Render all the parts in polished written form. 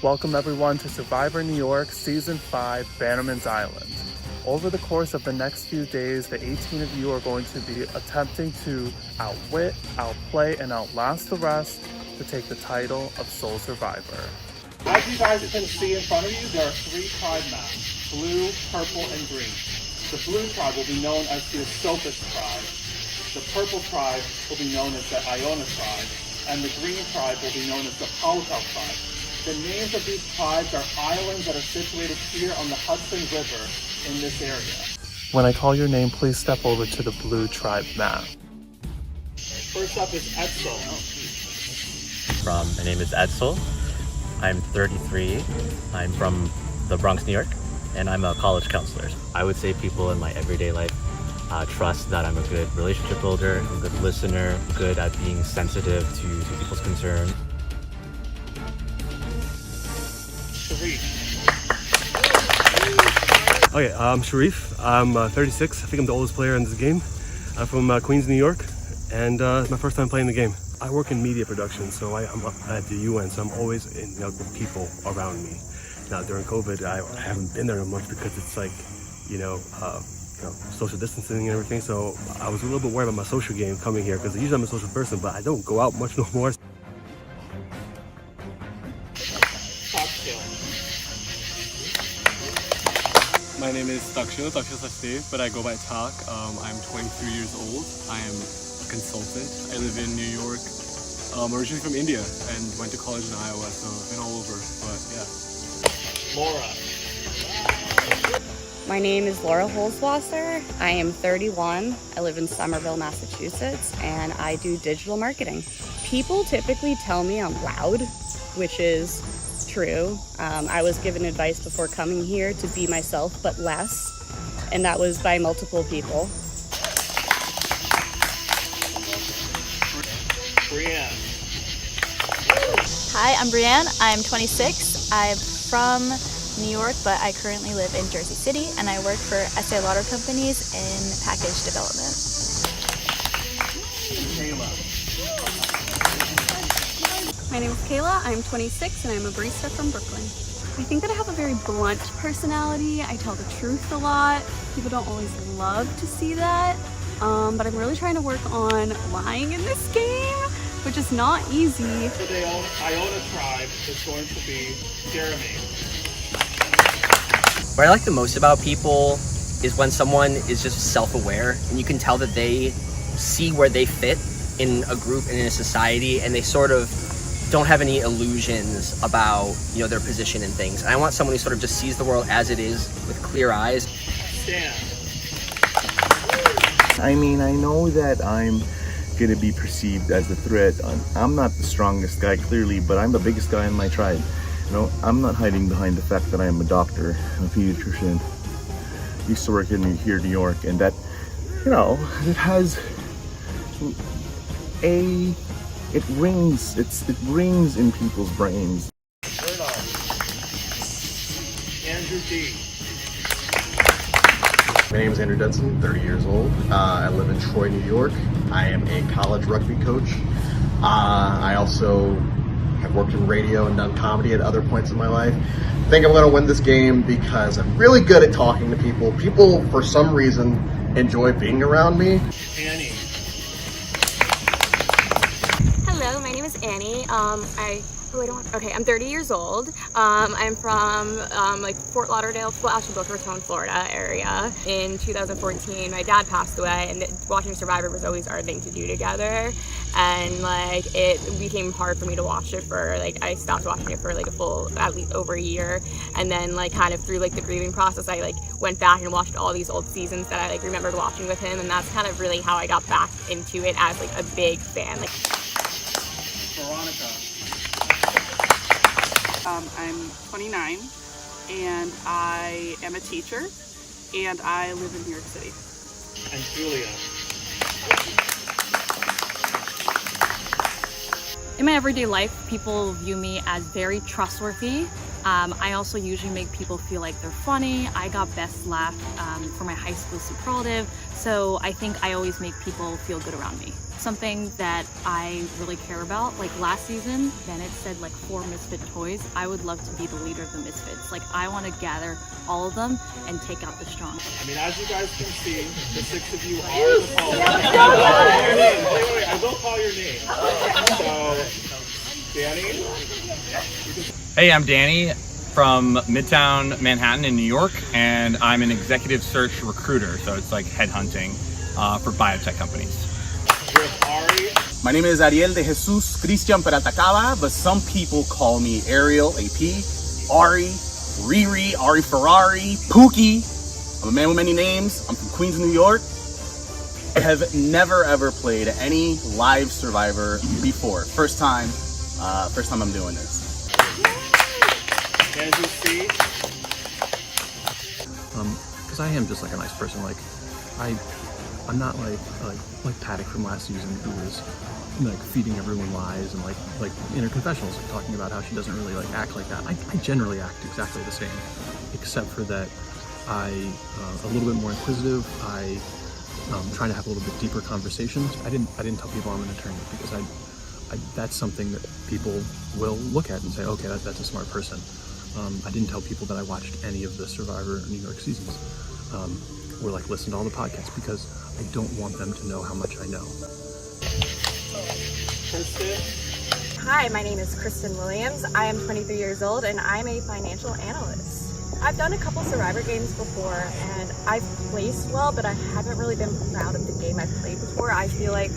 Welcome everyone to Survivor New York Season 5 Bannerman's Island. Over the course of the next few days, the 18 of you are going to be attempting to outwit, outplay, and outlast the rest to take the title of Sole Survivor. As you guys can see in front of you, there are 3 tribe maps: blue, purple, and green. The blue tribe will be known as the Sophis tribe. The purple tribe will be known as the Iona tribe. And the green tribe will be known as the Pollepel tribe. The names of these tribes are islands that are situated here on the Hudson River in this area. When I call your name, please step over to the blue tribe map. First up is Edsel. My name is Edsel. I'm 33. I'm from the Bronx, New York, and I'm a college counselor. I would say people in my everyday life trust that I'm a good relationship builder, I'm a good listener, good at being sensitive to people's concerns. Okay, I'm Sharif. I'm 36. I think I'm the oldest player in this game. I'm from Queens, New York, and it's my first time playing the game. I work in media production, so I'm at the UN, so I'm always with people around me. Now during COVID, I haven't been there much because it's like, social distancing and everything, so I was a little bit worried about my social game coming here because usually I'm a social person, but I don't go out much no more. My name is Takshil Sachdev, but I go by Tak. I'm 23 years old. I am a consultant. I live in New York. I'm originally from India and went to college in Iowa, so I've been all over, but yeah. Laura. My name is Laura Holzwasser. I am 31. I live in Somerville, Massachusetts, and I do digital marketing. People typically tell me I'm loud, which is true. I was given advice before coming here to be myself, but less, and that was by multiple people. Brianne. Hi, I'm Brianne. I'm 26. I'm from New York, but I currently live in Jersey City, and I work for Estee Lauder companies in package development. My name is Kayla. I'm 26 and I'm a barista from Brooklyn. I think that I have a very blunt personality. I tell the truth a lot. People don't always love to see that, but I'm really trying to work on lying in this game, which is not easy. So the Iona tribe is going to be Jeremy. What I like the most about people is when someone is just self-aware and you can tell that they see where they fit in a group and in a society, and they sort of don't have any illusions about their position and things. And I want someone who sort of just sees the world as it is with clear eyes. Stan. I mean, I know that I'm gonna be perceived as a threat. I'm not the strongest guy, clearly, but I'm the biggest guy in my tribe. I'm not hiding behind the fact that I am a doctor, I'm a pediatrician. Used to work here in New York, and that, it has it rings in people's brains. Andrew D. My name is Andrew Dudson, 30 years old. I live in Troy, New York. I am a college rugby coach. I also have worked in radio and done comedy at other points in my life. I think I'm going to win this game because I'm really good at talking to people. People, for some reason, enjoy being around me. Annie. Hello, my name is Annie. I'm 30 years old. I'm from Fort Lauderdale, actually Boca Raton, Florida area. In 2014, my dad passed away, and watching Survivor was always our thing to do together. And it became hard for me to watch it for I stopped watching it for a full, at least over a year. And then kind of through the grieving process, I went back and watched all these old seasons that I remembered watching with him, and that's kind of really how I got back into it as a big fan. Veronica. I'm 29 and I am a teacher and I live in New York City. And Julia. In my everyday life, people view me as very trustworthy. I also usually make people feel like they're funny. I got best laugh for my high school superlative, so I think I always make people feel good around me. something that I really care about. Like last season, Bennett said like 4 misfit toys. I would love to be the leader of the misfits. Like I want to gather all of them and take out the strong. I mean, as you guys can see, the 6 of you are the followers. Wait, I will call your name. So, Danny? Hey, I'm Danny from Midtown Manhattan in New York, and I'm an executive search recruiter, so it's like headhunting for biotech companies. With Ari? My name is Ariel de Jesus Cristian Peratacaba, but some people call me Ariel, AP, Ari, Riri, Ari Ferrari, Pookie. I'm a man with many names. I'm from Queens, New York. I have never ever played any live Survivor before. First time I'm doing this. As you see, because I am just like a nice person. Like I'm not like Paddock from last season, who was like feeding everyone lies and like in her confessionals, like talking about how she doesn't really like act like that. I generally act exactly the same, except for that I a little bit more inquisitive. I trying to have a little bit deeper conversations. I didn't tell people I'm an attorney because that's something that people will look at and say, okay, that's a smart person. I didn't tell people that I watched any of the Survivor New York seasons or like listen to all the podcasts because I don't want them to know how much I know. Kristen? Hi, my name is Kristen Williams. I am 23 years old and I'm a financial analyst. I've done a couple Survivor games before and I've placed well, but I haven't really been proud of the game I've played before. I feel like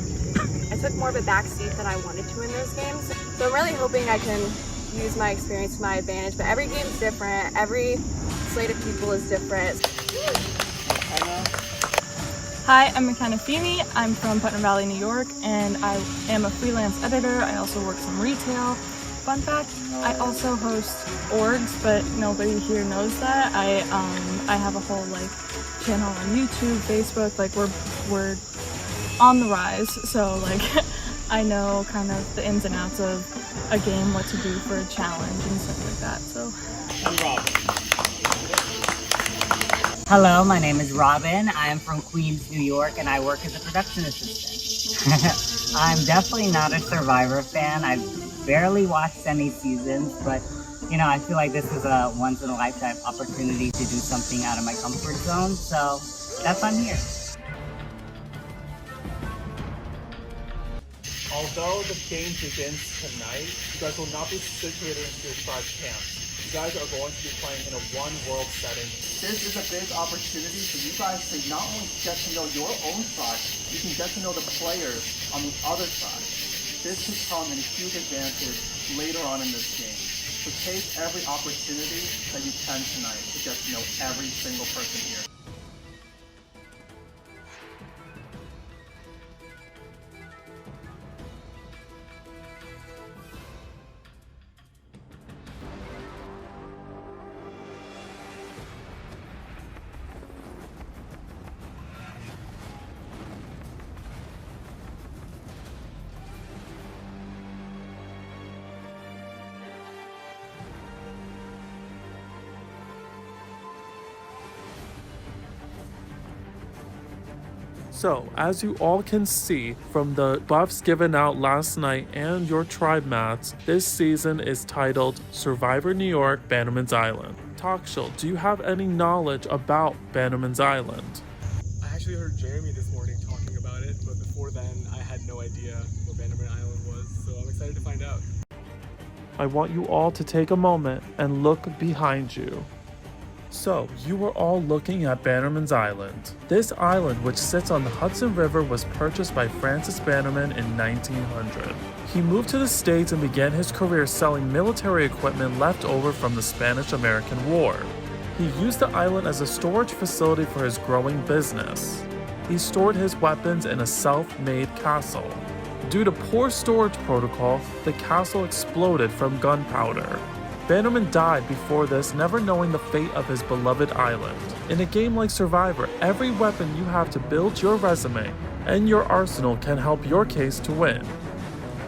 I took more of a backseat than I wanted to in those games. So I'm really hoping I can use my experience to my advantage, but every game's different. Every slate of people is different. Hi, I'm McKenna Feeney. I'm from Putnam Valley, New York, and I am a freelance editor. I also work some retail. Fun fact, I also host orgs, but nobody here knows that. I have a whole like channel on YouTube, Facebook, like we're on the rise. So like I know kind of the ins and outs of a game, what to do for a challenge and stuff like that. So And Robin. Hello, my name is Robin. I am from Queens, New York, and I work as a production assistant. I'm definitely not a Survivor fan. I've barely watched any seasons, but I feel like this is a once-in-a-lifetime opportunity to do something out of my comfort zone, so that's why I'm here. Although the game begins tonight, you guys will not be situated into your tribe camps. You guys are going to be playing in a one-world setting. This is a big opportunity for you guys to not only get to know your own tribe, you can get to know the players on the other side. This could come in a huge advantage later on in this game. So take every opportunity that you can tonight to get to know every single person here. So, as you all can see from the buffs given out last night and your tribe mats, this season is titled Survivor New York Bannerman's Island. Takshil, do you have any knowledge about Bannerman's Island? I actually heard Jeremy this morning talking about it, but before then I had no idea what Bannerman Island was, so I'm excited to find out. I want you all to take a moment and look behind you. So, you were all looking at Bannerman's Island. This island, which sits on the Hudson River, was purchased by Francis Bannerman in 1900. He moved to the States and began his career selling military equipment left over from the Spanish-American War. He used the island as a storage facility for his growing business. He stored his weapons in a self-made castle. Due to poor storage protocol, the castle exploded from gunpowder. Bannerman died before this, never knowing the fate of his beloved island. In a game like Survivor, every weapon you have to build your resume and your arsenal can help your case to win.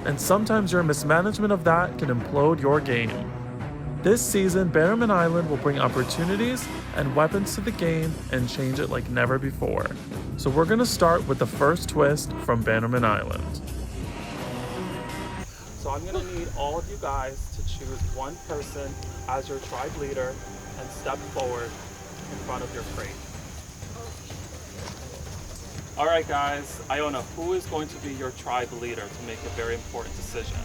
And sometimes your mismanagement of that can implode your game. This season, Bannerman Island will bring opportunities and weapons to the game and change it like never before. So we're going to start with the first twist from Bannerman Island. So I'm going to need all of you guys to choose one person as your tribe leader and step forward in front of your crate. All right, guys, Iona, who is going to be your tribe leader to make a very important decision?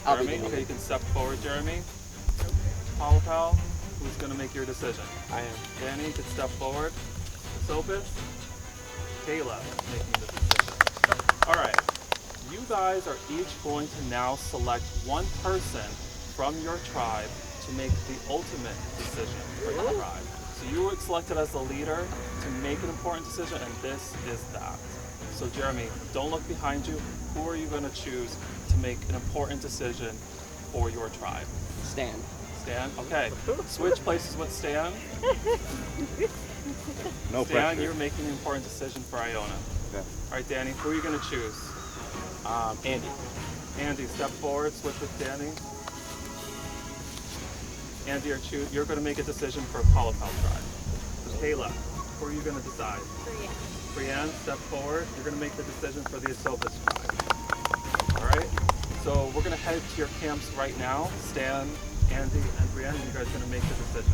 Jeremy, okay, you can step forward, Jeremy. Pollepel, who's going to make your decision? I am. Danny, you can step forward. Sophus, Kayla, making the decision. All right, you guys are each going to now select one person from your tribe to make the ultimate decision for your tribe. So you were selected as the leader to make an important decision, and this is that. So Jeremy, don't look behind you. Who are you going to choose to make an important decision for your tribe? Stan. Stan? Okay. Switch places with Stan. No Stan, pressure. you're making an important decision for Iona. Okay. All right, Danny, who are you going to choose? Andy. Andy, step forward, switch with Danny. Andy, you're going to make a decision for Pollepel tribe. Kayla, who are you going to decide? Brienne, step forward. You're going to make the decision for the Sophus tribe. All right? So we're going to head to your camps right now. Stan, Andy, and Brienne, and you guys are going to make the decision.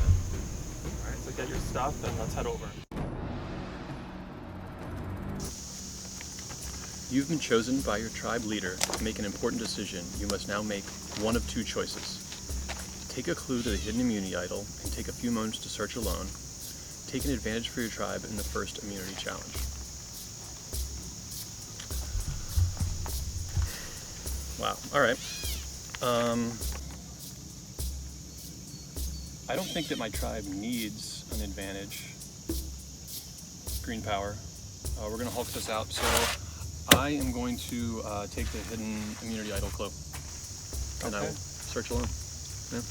All right, so get your stuff and let's head over. You've been chosen by your tribe leader to make an important decision. You must now make one of two choices. Take a clue to the hidden immunity idol and take a few moments to search alone. Take an advantage for your tribe in the first immunity challenge. Wow, alright. I don't think that my tribe needs an advantage. Green power. We're gonna Hulk this out, so I am going to take the hidden immunity idol clue. And I will search alone. Yeah.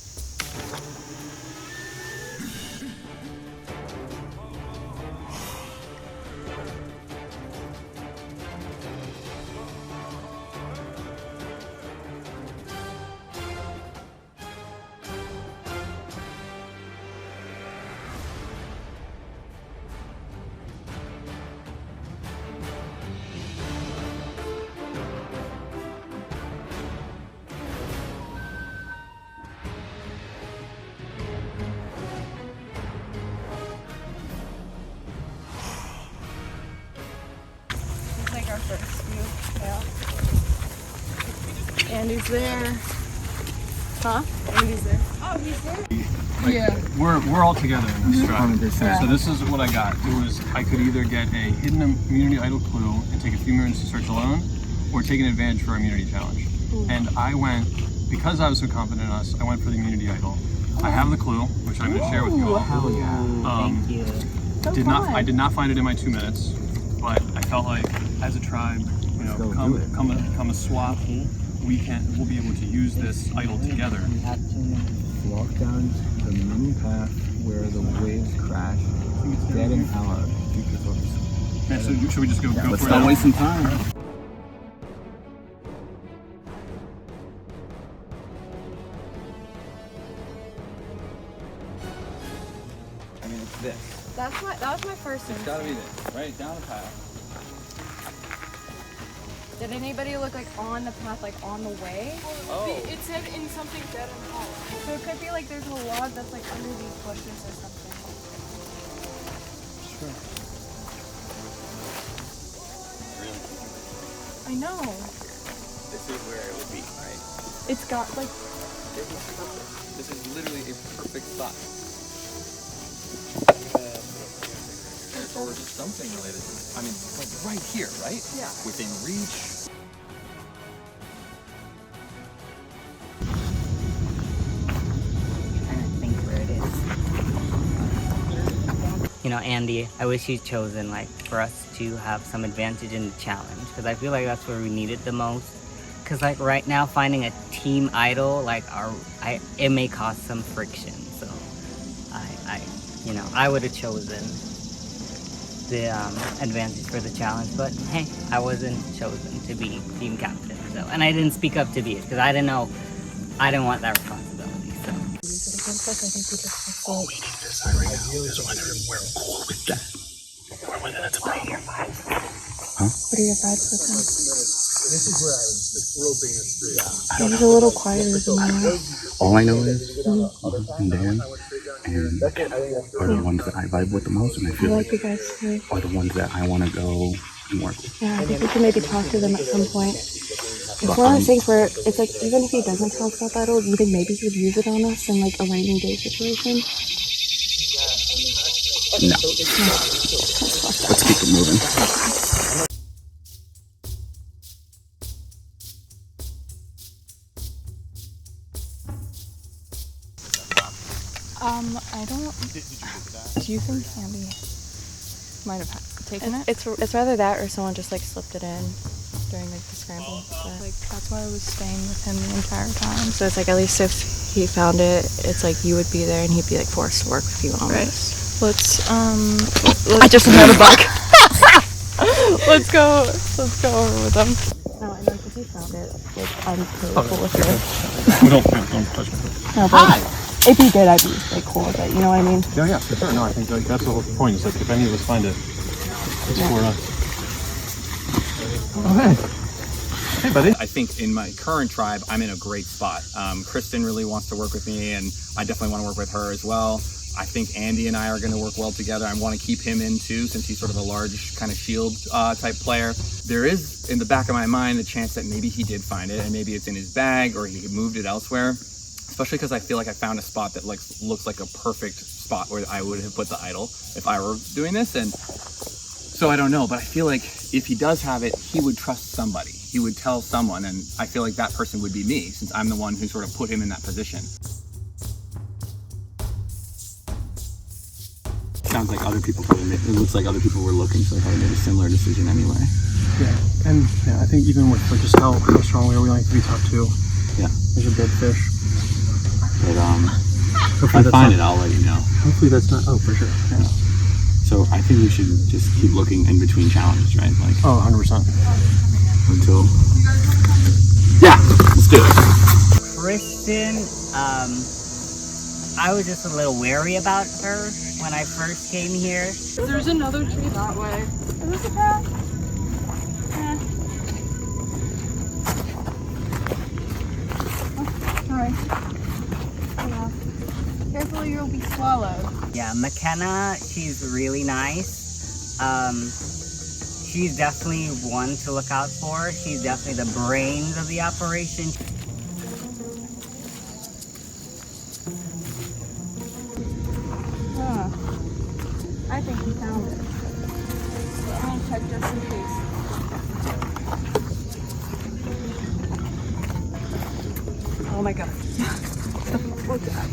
Like our first view. Yeah. Andy's there. Huh? Andy's there. Oh, he's there? Yeah. We're all together in this tribe. 100%. So this is what I got. It was I could either get a hidden immunity idol clue and take a few minutes to search alone, or take an advantage for our immunity challenge. And I went, because I was so confident in us, I went for the immunity idol. I have the clue, which I'm going to share with you all. Hell yeah. Thank you. I did not find it in my 2 minutes, but I felt like as a tribe, come a swap, we'll be able to use this idol together. Walk down the mini path where the waves crash. Dead an hour. Okay, so should we just go Let's for it? not waste some time. I mean, it's this. That was my first It's gotta be this, right? Down the path. Did anybody look like on the path, like on the way? Oh. It said in something dead and hollow. So it could be like there's a log that's like under these bushes or something. Sure. Really? I know. This is where it would be, right? It's got like. This is perfect. This is literally a perfect spot. Or just something related to it. I mean, like right here, right? Yeah. Within reach. Trying to think where it is. You know, Andy, I wish you'd chosen like for us to have some advantage in the challenge, because I feel like that's where we need it the most. Because like right now, finding a team idol, like it may cause some friction. So I would have chosen the advantage for the challenge, but hey, I wasn't chosen to be team captain, so, and I didn't speak up to be it because I didn't want that responsibility. So it against us. I think we just have to. Oh, we need this right now. That's whether we're cool with that. Or whether that's a problem. Huh? What are your vibes with him? This is where I was just groping the street. I don't He's know. a little quieter than that. All I know is and Dan and are the ones that I vibe with the most, and I I feel like you guys too. are the ones that I want to go and work with. Yeah, I think we can maybe talk to them at some point. It's one of those things where it's like, even if he doesn't talk about that old, you think maybe he would use it on us in like a rainy day situation? No. Let's keep it moving. I don't. Do you think Andy might have taken it? It's rather that or someone just like slipped it in during like the scramble. But like that's why I was staying with him the entire time. So it's like at least if he found it, it's like you would be there and he'd be like forced to work with you on this. Let's I just had a bug. Let's go over with them. No, I know because he found it. Like I'm totally cool with it. Don't touch me. No, but if he did, I'd be like cool with it. You know what I mean? Yeah, for sure. No, I think like that's the whole point. Is like if any of us find it, it's for us. Oh, hey. Hey, buddy. I think in my current tribe, I'm in a great spot. Kristen really wants to work with me, and I definitely want to work with her as well. I think Andy and I are going to work well together. I want to keep him in too, since he's sort of a large kind of shield type player. There is, in the back of my mind, the chance that maybe he did find it, and maybe it's in his bag, or he moved it elsewhere. Especially because I feel like I found a spot that like looks like a perfect spot where I would have put the idol if I were doing this. And so I don't know, but I feel like if he does have it, he would trust somebody. He would tell someone, and I feel like that person would be me, since I'm the one who sort of put him in that position. Sounds like other people probably made, it looks like other people were looking, so they probably made a similar decision anyway. Yeah, and yeah, I think even with like, just how strong we are willing to be top two. Yeah. There's a dead fish. But if I find it, I'll let you know. Hopefully that's not. Oh, for sure. Yeah. So I think we should just keep looking in between challenges, right? Like. Oh, 100%. Until. Yeah, let's do it. Kristen, I was just a little wary about her when I first came here. There's another tree that way. Is this a path? Alright. Carefully, you'll be swallowed. Yeah, McKenna, she's really nice. She's definitely one to look out for. She's definitely the brains of the operation. I think he found it. I'm gonna check just in case. Oh my god. Look at that.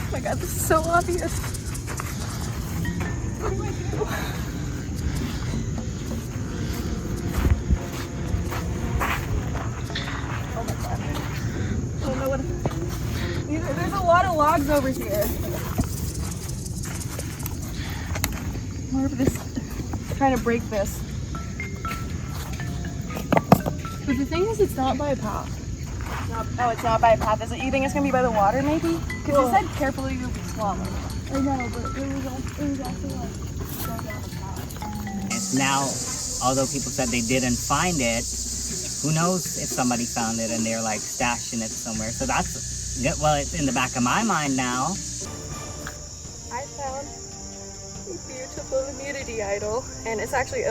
Oh my god, this is so obvious. What do I do? Oh my god. I don't know what. There's a lot of logs over here. More of this. Trying to break this. But the thing is, it's not by a path. Oh, it's not by a path, is it? You think it's gonna be by the water, maybe? Because it said carefully you'll be swallowed. I know, but it was actually like going down the path. Now, although people said they didn't find it, who knows if somebody found it and they're like stashing it somewhere. So that's good. Well, it's in the back of my mind now. I found a beautiful immunity idol, and it actually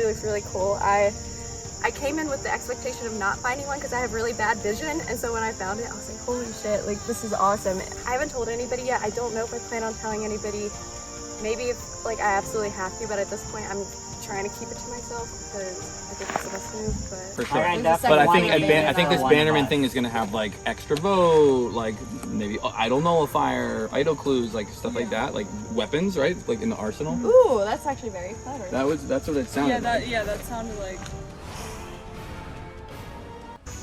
looks really cool. I came in with the expectation of not finding one because I have really bad vision, and so when I found it, I was like, holy shit, like this is awesome. I haven't told anybody yet. I don't know if I plan on telling anybody. Maybe if like I absolutely have to, but at this point I'm trying to keep it to myself because I think it's the best move. But For sure. But I think this Bannerman thing is gonna have like extra vote, like maybe idol nullifier, idol clues, like stuff like that, like weapons, right? Like in the arsenal. ooh, that's actually very clever. That's what it sounded like. That sounded like.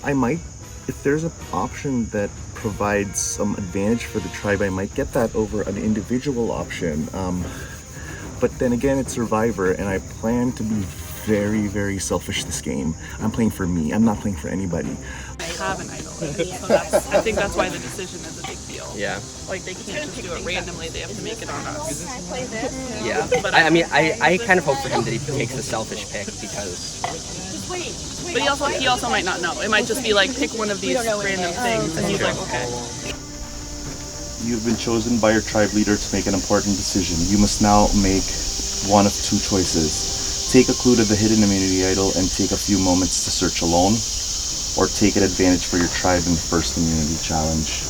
I might, if there's an option that provides some advantage for the tribe, I might get that over an individual option. But then again, it's Survivor, and I plan to be very, very selfish this game. I'm playing for me. I'm not playing for anybody. have an idol. So I think that's why the decision is a big deal. Yeah. Like they can't just do it randomly, they have to make it on us. Can I play this? Yeah. But I mean, I kind of hope for him that he takes the selfish pick because. But he also might not know. It might just be like pick one of these random things, and he's like, okay. You have been chosen by your tribe leader to make an important decision. You must now make one of two choices. Take a clue to the hidden immunity idol and take a few moments to search alone, or take an advantage for your tribe in the first immunity challenge.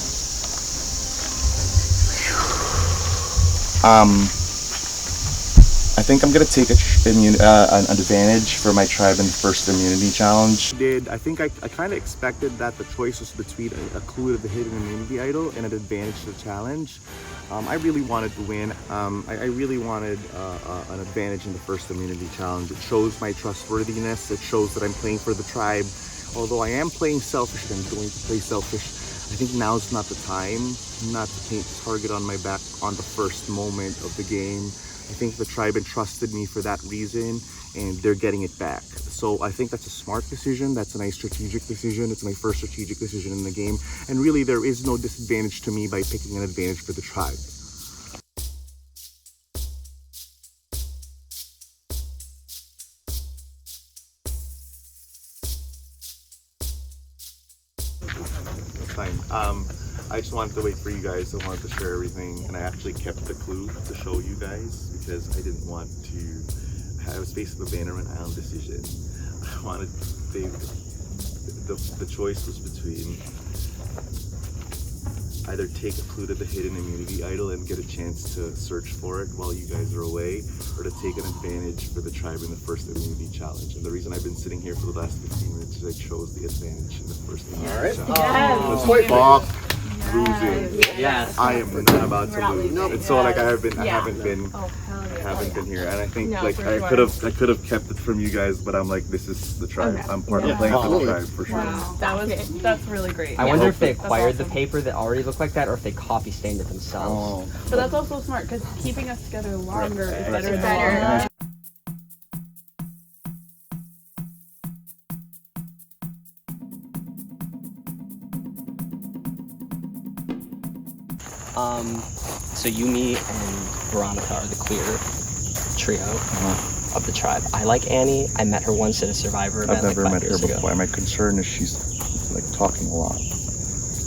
I think I'm gonna take an advantage for my tribe in the first immunity challenge. I think I kind of expected that the choice was between a clue to the hidden immunity idol and an advantage to the challenge. I really wanted to win. I really wanted an advantage in the first immunity challenge. It shows my trustworthiness. It shows that I'm playing for the tribe. Although I am playing selfish and I'm going to play selfish, I think now's not the time not to paint the target on my back on the first moment of the game. I think the tribe entrusted me for that reason, and they're getting it back. So I think that's a smart decision. That's a nice strategic decision. It's my first strategic decision in the game. And really, there is no disadvantage to me by picking an advantage for the tribe. That's fine. I just wanted to wait for you guys. I wanted to share everything, and I actually kept the clue to show you guys because I didn't want to. It was basically the Bannerman Island decision. I wanted the choice was between either take a clue to the hidden immunity idol and get a chance to search for it while you guys are away, or to take an advantage for the tribe in the first immunity challenge. And the reason I've been sitting here for the last 15 minutes is I chose the advantage in the first immunity challenge. Yes. Fuck losing. Yes. I am not about to lose. And so like I haven't been here, and I think I could have kept it from you guys, but I'm like, this is the tribe. Okay. I'm part of playing for the tribe for sure. Wow. That's really great. I wonder if they acquired the paper that already looked like that, or if they copy stained it themselves. But that's also smart because keeping us together longer is better than longer. So Yumi and Veronica are the clear trio of the tribe. I like Annie. I met her once at a Survivor event. I've never like 5 met her years ago. before. My concern is she's like talking a lot.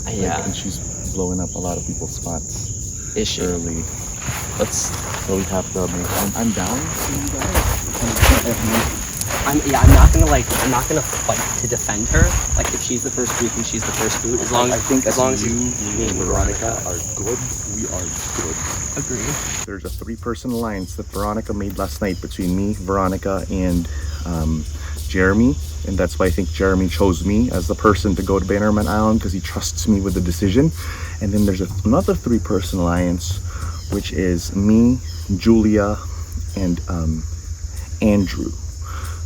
Yeah. And she's blowing up a lot of people's spots. Is she? Early. So we have to make. I'm down for you guys. I'm not gonna fight to defend her. Like if she's the first boot, and she's the first boot. As long as you, me, and Veronica are good, we are good. Agreed. There's a 3-person alliance that Veronica made last night between me, Veronica, and Jeremy, and that's why I think Jeremy chose me as the person to go to Bannerman Island because he trusts me with the decision. And then there's another 3-person alliance, which is me, Julia, and Andrew.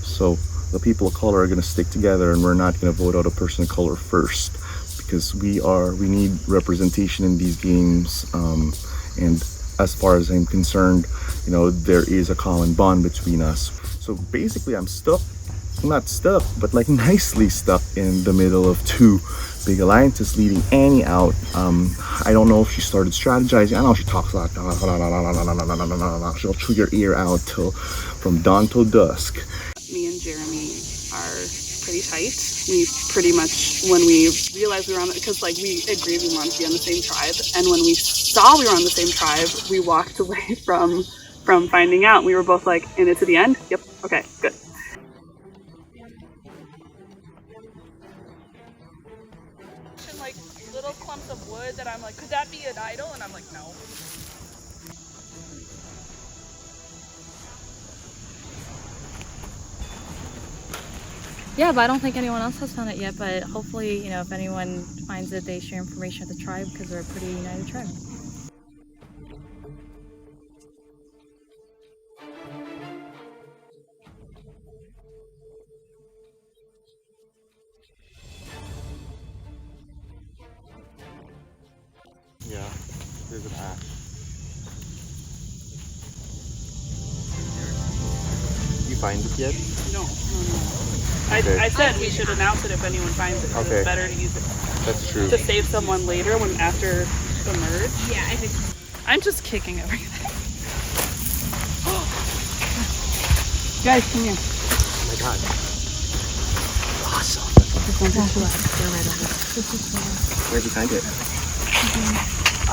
So the people of color are going to stick together, and we're not going to vote out a person of color first because we need representation in these games. And as far as I'm concerned, there is a common bond between us. So basically, I'm stuck. Not stuck, but like nicely stuck in the middle of 2 big alliances, leading Annie out. I don't know if she started strategizing. I know she talks like she'll chew your ear out from dawn till dusk. Me and Jeremy are pretty tight. We pretty much, when we realized we were on, because like we agreed we wanted to be on the same tribe, and when we saw we were on the same tribe, we walked away from finding out. We were both like, in it to the end? Yep. Okay, good. Like little clumps of wood that I'm like, could that be an idol? And I'm like, no. Yeah, but I don't think anyone else has found it yet, but hopefully, if anyone finds it, they share information with the tribe because they're a pretty united tribe. Yeah, there's an axe. You you find it yet? No. Okay. I said we should announce it if anyone finds it. 'Cause Okay. It's better to use it That's true. to save someone later when after the merge. Yeah, I think. I'm just kicking everything. Guys, come here. Oh my god. Awesome. Where'd you find it?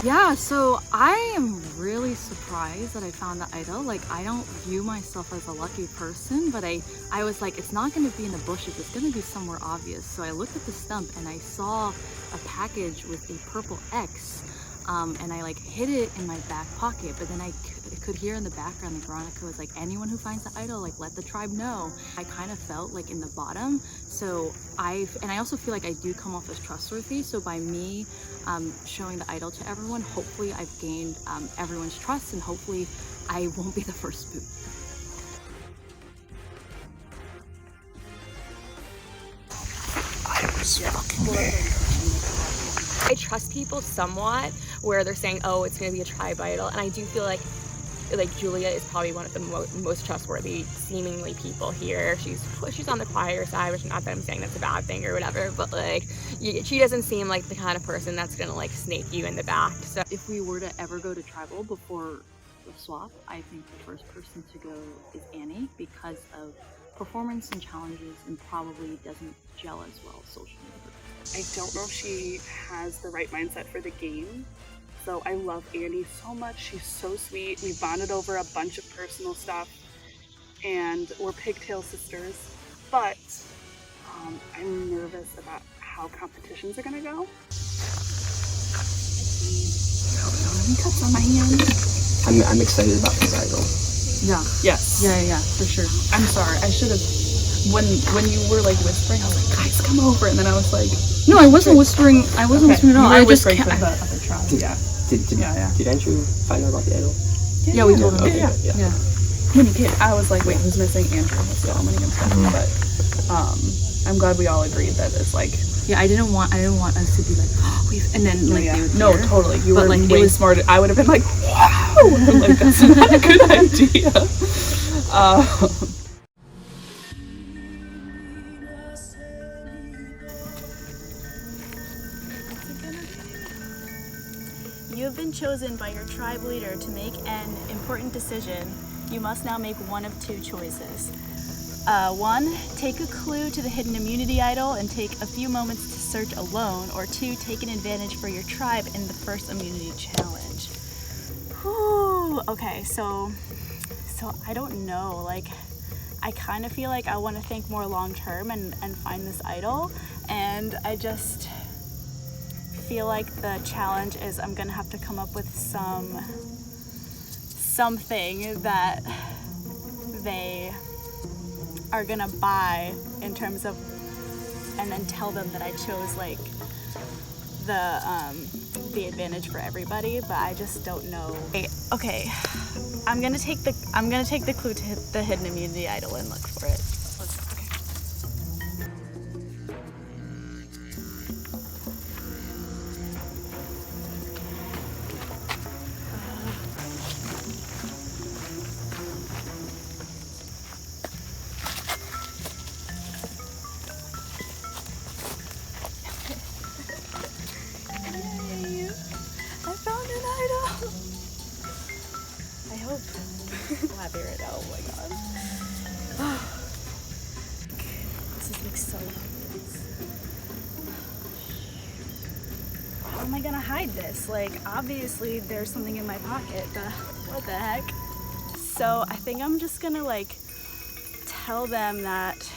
Yeah, so I am really surprised that I found the idol. Like, I don't view myself as a lucky person, but I was like, it's not going to be in the bushes. It's going to be somewhere obvious. So I looked at the stump and I saw a package with a purple X. And I like hid it in my back pocket, but then I could hear in the background that Veronica was like, anyone who finds the idol, like, let the tribe know. I kind of felt like in the bottom. So I also feel like I do come off as trustworthy. So by me showing the idol to everyone, hopefully I've gained everyone's trust, and hopefully I won't be the first spook. I trust people somewhat where they're saying, oh, it's going to be a tribe idol. And I do feel like Julia is probably one of the most trustworthy seemingly people here. She's on the quieter side, which not that I'm saying that's a bad thing or whatever, but like she doesn't seem like the kind of person that's going to like snake you in the back. So If we were to ever go to tribal before the swap, I think the first person to go is Annie because of performance and challenges, and probably doesn't gel as well socially. I don't know if she has the right mindset for the game. So I love Annie so much. She's so sweet. We bonded over a bunch of personal stuff, and we're pigtail sisters. But I'm nervous about how competitions are gonna go. Any cuts on my hand? I'm excited about this idol. Yeah. Yes. Yeah, for sure. I'm sorry. I should have. When you were like whispering, I was like, guys, come over, and then I was like, no, I wasn't whispering. I wasn't whispering at all. I just whispering can't. for the other tribe. Yeah. Did Andrew find out about the idol? Yeah, we told him. Okay, Yeah. When he did, I was like, wait, who's missing? Andrew was the only one. But I'm glad we all agreed that it's like. Yeah, I didn't want us to be like, oh, and then like they would no, hear. totally. You But, were like, way it was smarter. I would have been like, wow. I'm like, that's not a good idea. You have been chosen by your tribe leader to make an important decision. You must now make one of two choices. 1, take a clue to the hidden immunity idol and take a few moments to search alone, or 2, take an advantage for your tribe in the first immunity challenge. Whew, okay, so I don't know, like, I kind of feel like I want to think more long term and find this idol, and I just feel like the challenge is I'm gonna have to come up with something that they are gonna buy in terms of, and then tell them that I chose like the advantage for everybody, but I just don't know. Okay, I'm gonna take the clue to the hidden immunity idol and look for it. We'll have it right now. Oh my god. This is like so nice. How am I gonna hide this? Like, obviously there's something in my pocket. What the heck? So I think I'm just gonna like tell them that.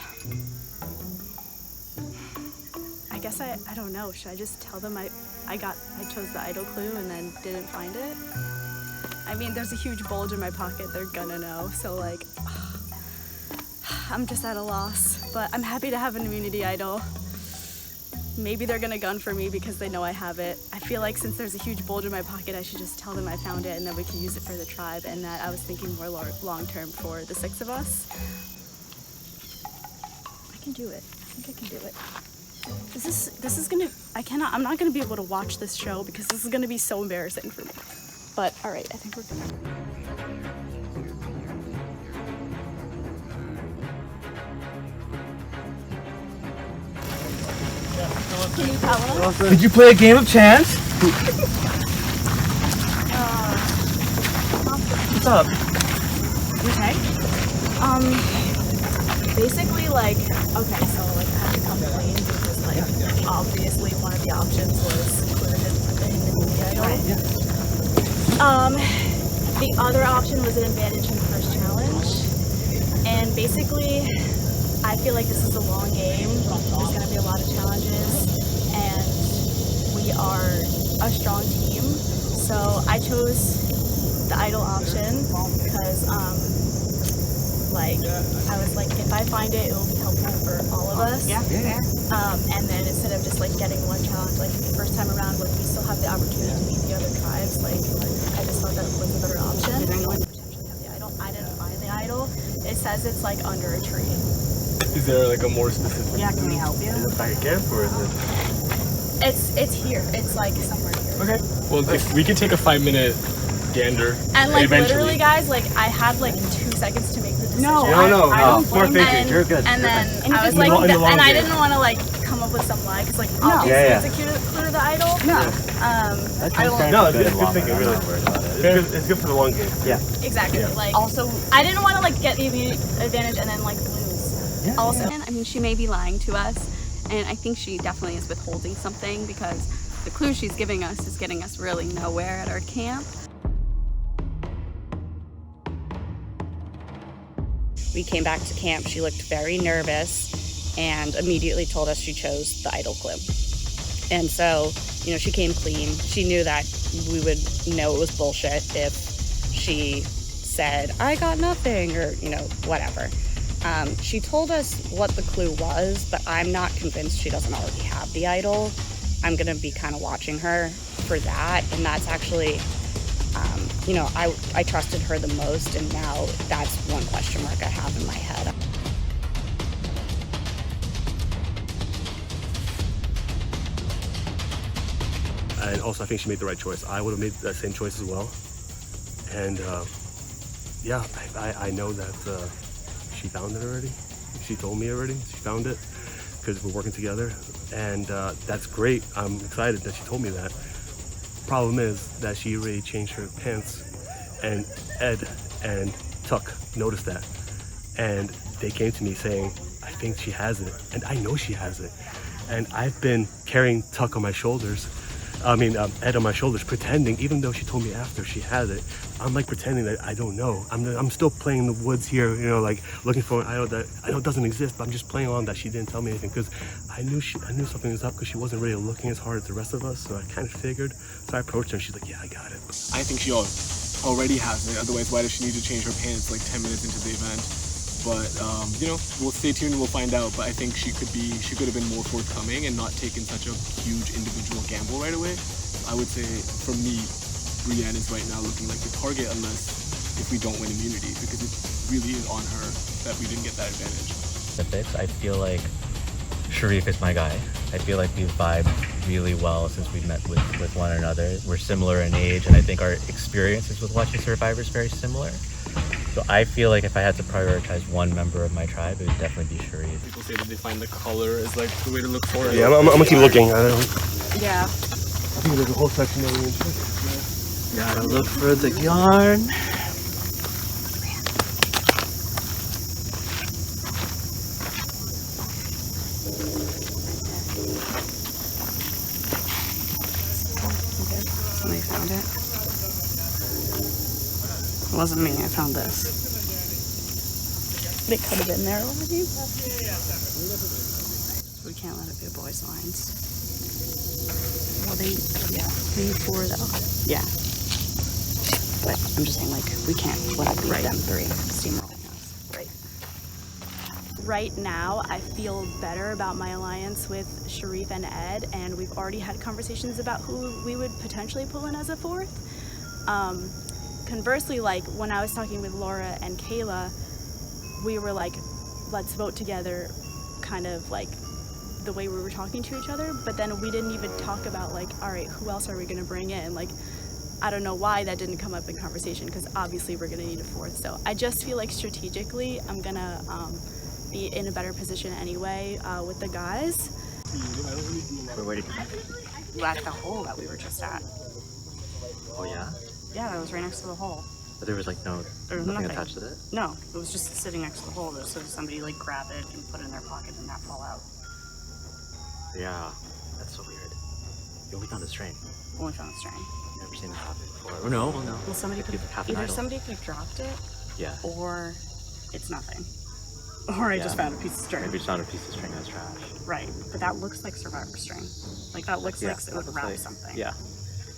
I guess I don't know. Should I just tell them I chose the idol clue and then didn't find it? I mean, there's a huge bulge in my pocket, they're gonna know, so like, I'm just at a loss, but I'm happy to have an immunity idol. Maybe they're gonna gun for me because they know I have it. I feel like since there's a huge bulge in my pocket, I should just tell them I found it and then we can use it for the tribe, and that I was thinking more long-term for the 6 of us. I can do it. I think I can do it. This is gonna, I'm not gonna be able to watch this show because this is gonna be so embarrassing for me. But all right, I think we're good. Can you tell us? Did you play a game of chance? What's up? Okay. Basically, like, okay, so like I had to come clean because like obviously one of the options was included in the idol. The other option was an advantage in the first challenge, and basically, I feel like this is a long game. There's gonna be a lot of challenges, and we are a strong team. So I chose the idol option because like I was like, if I find it, it will be helpful for all of us. Yeah. And then instead of just like getting one challenge, like the first time around, when we still have the opportunity to meet the other tribes, like I just thought that was a better option. I didn't find the idol. It says it's like under a tree. Is there like a more specific? Yeah, can we help you? Is it by a camp or is it? It's here. It's like somewhere here. Okay. Well, if we could take a 5-minute gander. And like eventually. literally, guys, like I had like 2 seconds to make the decision. No, smart thinking. You're good. And then I was like, and I didn't want to like come up with some lie because like obviously it's a clue to the idol. No, it's good thinking. Really, it's good for the long game. Yeah. Exactly. Like also, I didn't want to like get the advantage and then like lose. Yeah. Also, And I mean, she may be lying to us, and I think she definitely is withholding something because the clue she's giving us is getting us really nowhere at our camp. We came back to camp, she looked very nervous and immediately told us she chose the idol clue. And so, you know, she came clean. She knew that we would know it was bullshit if she said, I got nothing, or, you know, whatever. She told us what the clue was, but I'm not convinced she doesn't already have the idol. I'm gonna be kind of watching her for that, and that's actually, you know, I trusted her the most, and now that's one question mark I have in my head. And also, I think she made the right choice. I would have made that same choice as well. And yeah, I know that she found it already. She told me already. She found it because we're working together, and that's great. I'm excited that she told me that. Problem is that she already changed her pants, and Ed and Tuck noticed that, and they came to me saying, I think she has it, and I know she has it. And I've been carrying Tuck on my shoulders, Ed on my shoulders, pretending, even though she told me after she had it, I'm like pretending that I don't know. I'm still playing in the woods here, you know, like looking for an idol that I know doesn't exist, but I'm just playing along that she didn't tell me anything because I knew something was up because she wasn't really looking as hard as the rest of us, so I kind of figured. So I approached her and she's like, yeah, I got it. I think she already has it, otherwise why does she need to change her pants like 10 minutes into the event? But, you know, we'll stay tuned and we'll find out, but I think she could have been more forthcoming and not taken such a huge individual gamble right away. I would say, for me, Brienne is right now looking like the target if we don't win immunity, because it really is on her that we didn't get that advantage. I feel like Sharif is my guy. I feel like we've vibed really well since we've met with one another. We're similar in age, and I think our experiences with watching Survivor is very similar. So I feel like if I had to prioritize one member of my tribe, it would definitely be Sharif. People say that they find the color is like the way to look for it. Yeah, I'm gonna keep looking. yeah. I think there's a whole section that we're interested in. Gotta look for the yarn. Somebody found it. It wasn't me, I found this. But it could have been there already. We can't let it be boys' lines. Well, we need 4 though. Yeah. But I'm just saying, like, we can't let it be them 3 steamrolling us. Right now, I feel better about my alliance with Sharif and Ed, and we've already had conversations about who we would potentially pull in as a 4th. Conversely, like when I was talking with Laura and Kayla, we were like, let's vote together, kind of like the way we were talking to each other, but then we didn't even talk about like, all right, who else are we gonna bring in? Like, I don't know why that didn't come up in conversation, because obviously we're gonna need a 4th. So I just feel like strategically, I'm gonna be in a better position anyway with the guys. Where did you find it? At the hole that we were just at. Oh yeah? Yeah, that was right next to the hole. But there was like There was nothing nothing attached to it? No, it was just sitting next to the hole. So somebody like grab it and put it in their pocket and not fall out. Yeah, that's so weird. You only found the string. Only found the string. Never seen this happen before. Oh no, well no. Well, somebody Like, could, like half an either idol. somebody could have dropped it, Yeah. or it's nothing. Or I just found a piece of string. Maybe just found a piece of string that's trash. Right, but that looks like survivor string. Like that looks like it would wrap like, something. Yeah.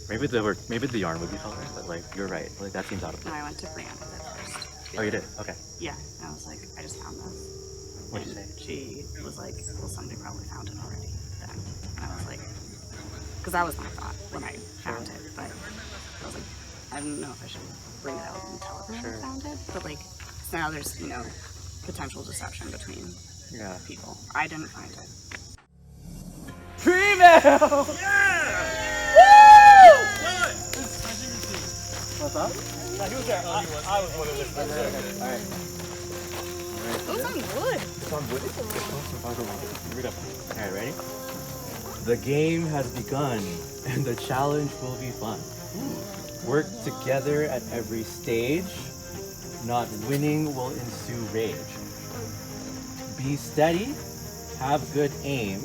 Maybe the yarn would be colored, but like you're right. Like that seems out of And place. I went to Brianna with it first. Oh, you did? Okay. Yeah, and I was like, I just found this. What'd you say? She was like, well, somebody probably found it already then. And I was like, because that was my thought when I found it, but I was like, I don't know if I should bring it out and tell everyone I found it, but like, now there's, you know, potential deception between people. I didn't find it. Female! What's up? He was there. I was one of them. Alright. Those sound good. Sound good? Here we go. Alright, ready? The game has begun, and the challenge will be fun. Work together at every stage. Not winning will ensue rage. Be steady, have good aim,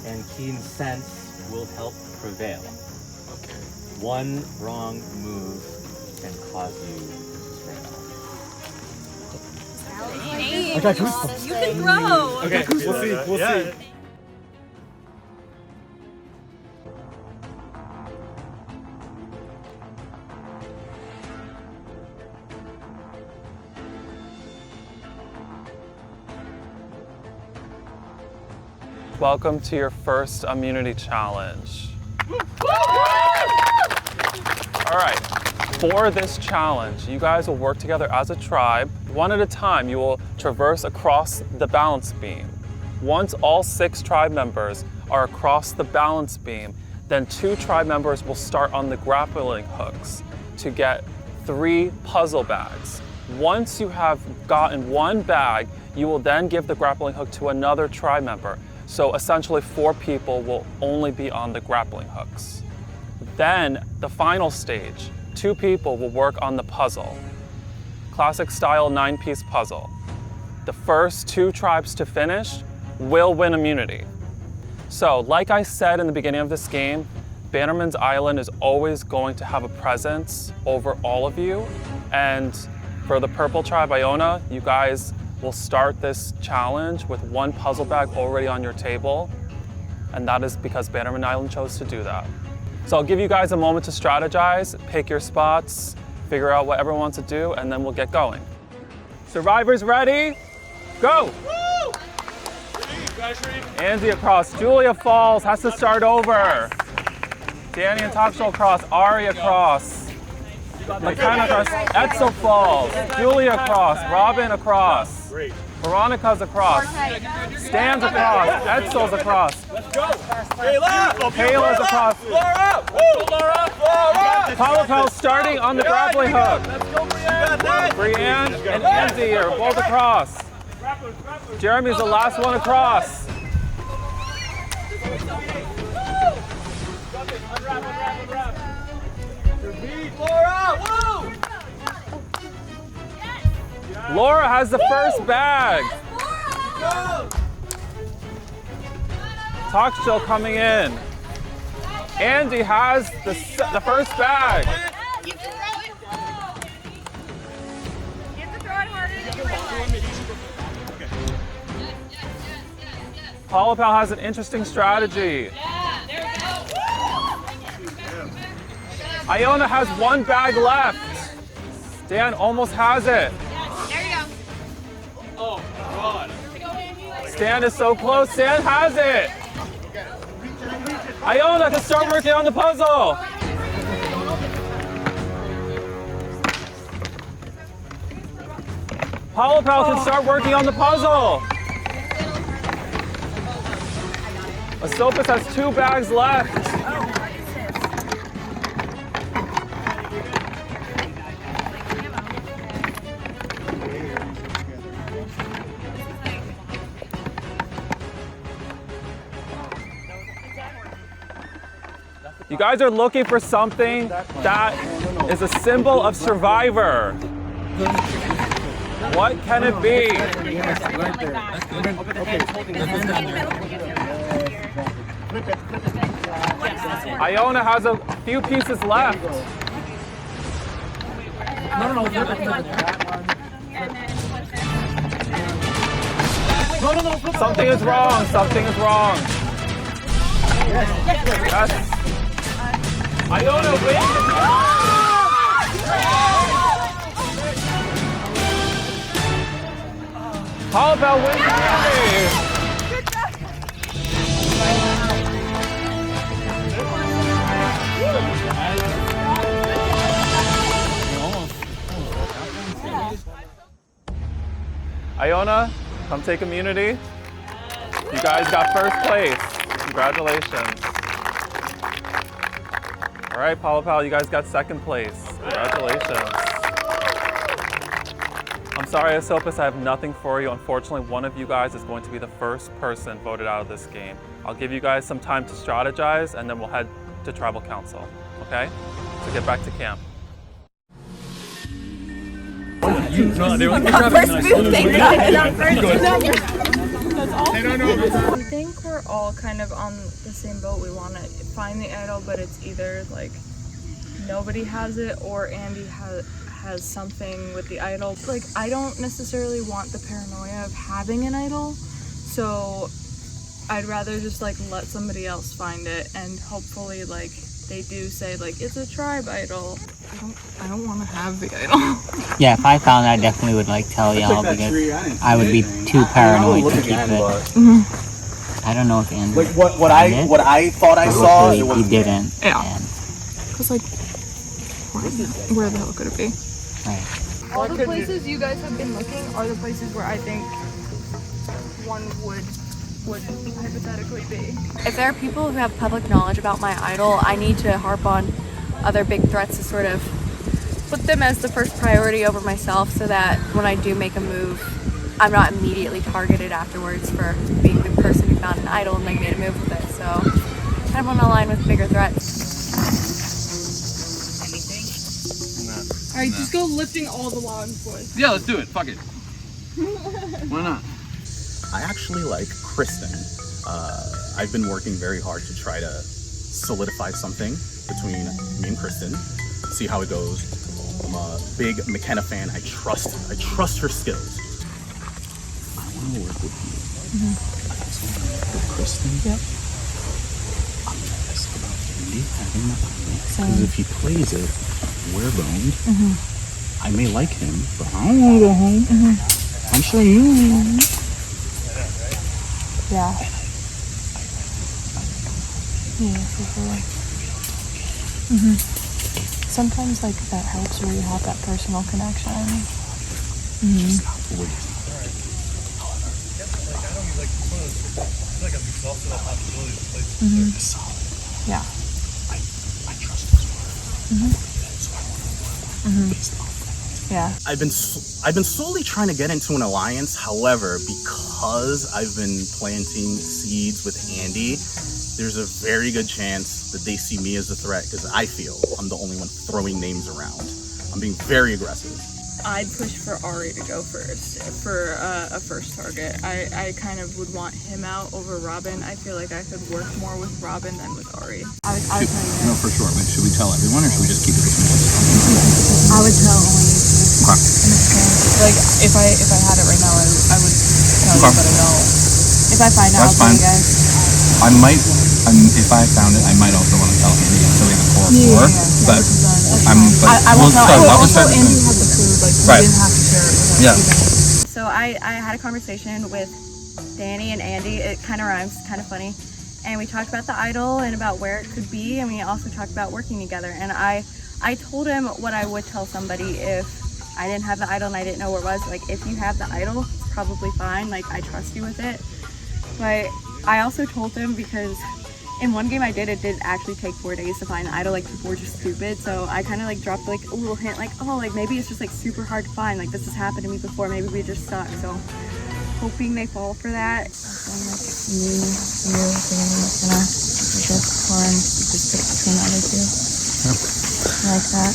and keen sense will help prevail. Okay. One wrong move can cause you I got goosebumps. You can grow. Okay, we'll see. We'll see. Welcome to your first immunity challenge. All right, for this challenge, you guys will work together as a tribe. One at a time, you will traverse across the balance beam. Once all 6 tribe members are across the balance beam, then 2 tribe members will start on the grappling hooks to get 3 puzzle bags. Once you have gotten 1 bag, you will then give the grappling hook to another tribe member. So essentially 4 people will only be on the grappling hooks. Then the final stage, 2 people will work on the puzzle. Classic style 9-piece puzzle. The first 2 tribes to finish will win immunity. So like I said in the beginning of this game, Bannerman's Island is always going to have a presence over all of you. And for the purple tribe Iona, you guys will start this challenge with 1 puzzle bag already on your table, and that is because Bannerman Island chose to do that. So I'll give you guys a moment to strategize, pick your spots, figure out what everyone wants to do, and then we'll get going. Survivors ready? Go! Angie across, Julia falls, has to start over. Danny and Takshul across, Ari across. McKenna across, Etzel falls, Julia across, Robin across. Veronica's across, Stan's across, Etzel's across. Let's go! Kayla! Kayla's across. Laura! Woo! Laura! Pollepel starting on the grappling hook. Let's go, Brianne! Brianne and Andy are both across. Jeremy's the last one across. Laura! Woo! Laura has the first bag. Takshul coming in. Andy has the first bag. Pollepel has an interesting strategy. Iona has 1 bag left. Dan almost has it. Oh, God. Stan is so close. Stan has it. Iona can start working on the puzzle. Pollepel can start working on the puzzle. Asopus has 2 bags left. You guys are looking for something that is a symbol of survivor. What can it be? Iona has a few pieces left. Something is wrong. Something is wrong. Yes. Iona wins. Pollepel wins the game. Iona, come take immunity. You guys got first place. Congratulations. All right, Pollepel, you guys got second place. Congratulations. I'm sorry, Asopus, I have nothing for you. Unfortunately, one of you guys is going to be the first person voted out of this game. I'll give you guys some time to strategize, and then we'll head to Tribal Council, okay? So get back to camp. I think we're all kind of on the same boat. We want to find the idol, but it's either like nobody has it or Andy has something with the idol. Like, I don't necessarily want the paranoia of having an idol, so I'd rather just like let somebody else find it, and hopefully like they do say like it's a tribe idol. I don't want to have the idol. Yeah, if I found it, I definitely would like tell y'all because I would be too paranoid to keep it. I don't know if Andy. Like what I thought I saw, it was he didn't. Yeah. Cause like, where the hell could it be? Right. All the places you guys have been looking are the places where I think one would hypothetically be. If there are people who have public knowledge about my idol, I need to harp on other big threats to sort of put them as the first priority over myself, so that when I do make a move, I'm not immediately targeted afterwards for being the person who found an idol and like made a move with it. So kind of want to align with bigger threats. Alright, just go lifting all the logs, boys. Yeah, let's do it. Fuck it. Why not? I actually like Kristen. I've been working very hard to try to solidify something between me and Kristen, see how it goes. I'm a big McKenna fan. I trust her skills. I want to work with you. I also want to work with Kristen. Yep. I'm nervous about Andy having the idol, because if he plays it, we're boned. I may like him, but I don't want to go home. I'm sure you. Yeah. Yeah, for sure. Sometimes like that helps where you have that personal connection. Yeah. I trust his word. So I want to work based off that. Yeah. I've been slowly trying to get into an alliance. However, because I've been planting seeds with Andy, there's a very good chance that they see me as a threat, because I feel I'm the only one throwing names around. I'm being very aggressive. I'd push for Ari to go first for a first target. I kind of would want him out over Robin. I feel like I could work more with Robin than with Ari. I would tell you. No, for sure. But should we tell everyone, or should we just keep it between us? I would tell only you two. Like if I had it right now, I would tell you, but I don't. If I find out, I'll tell you guys. I might, if I found it, I might also want to tell Andy, so we have a core of four. But I will tell. Also, Andy had the food. Like we didn't have to share it with us. Yeah. So I had a conversation with Danny and Andy. It kind of rhymes, kind of funny. And we talked about the idol and about where it could be, and we also talked about working together. And I told him what I would tell somebody if I didn't have the idol and I didn't know where it was. Like, if you have the idol, it's probably fine. Like, I trust you with it. But I also told him, because in one game I did, it did actually take 4 days to find the idol. Like, people were just stupid. So I kind of like dropped like a little hint, like, oh, like maybe it's just like super hard to find. Like, this has happened to me before. Maybe we just suck. So hoping they fall for that. just corn, just put it between the other two. Like that.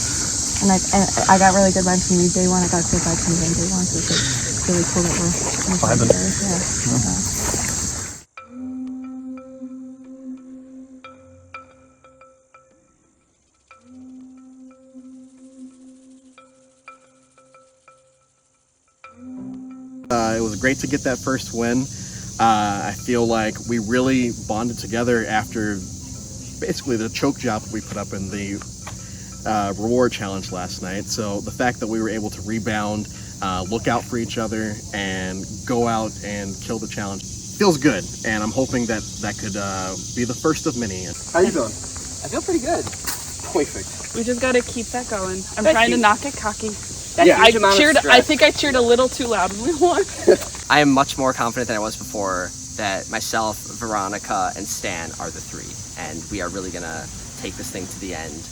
And I got really good vibes from you day one. I got good vibes from them day one, so it's really cool that we're together. Yeah. It was great to get that first win. I feel like we really bonded together after basically the choke job we put up in the reward challenge last night. So the fact that we were able to rebound, look out for each other, and go out and kill the challenge feels good. And I'm hoping that that could be the first of many. How you doing? I feel pretty good. Perfect. We just gotta keep that going. I'm Thank trying you. to not get cocky. Yeah, I huge amount of cheered. stress. I think I cheered a little too loud when we won. I am much more confident than I was before that myself, Veronica, and Stan are the three, and we are really gonna take this thing to the end.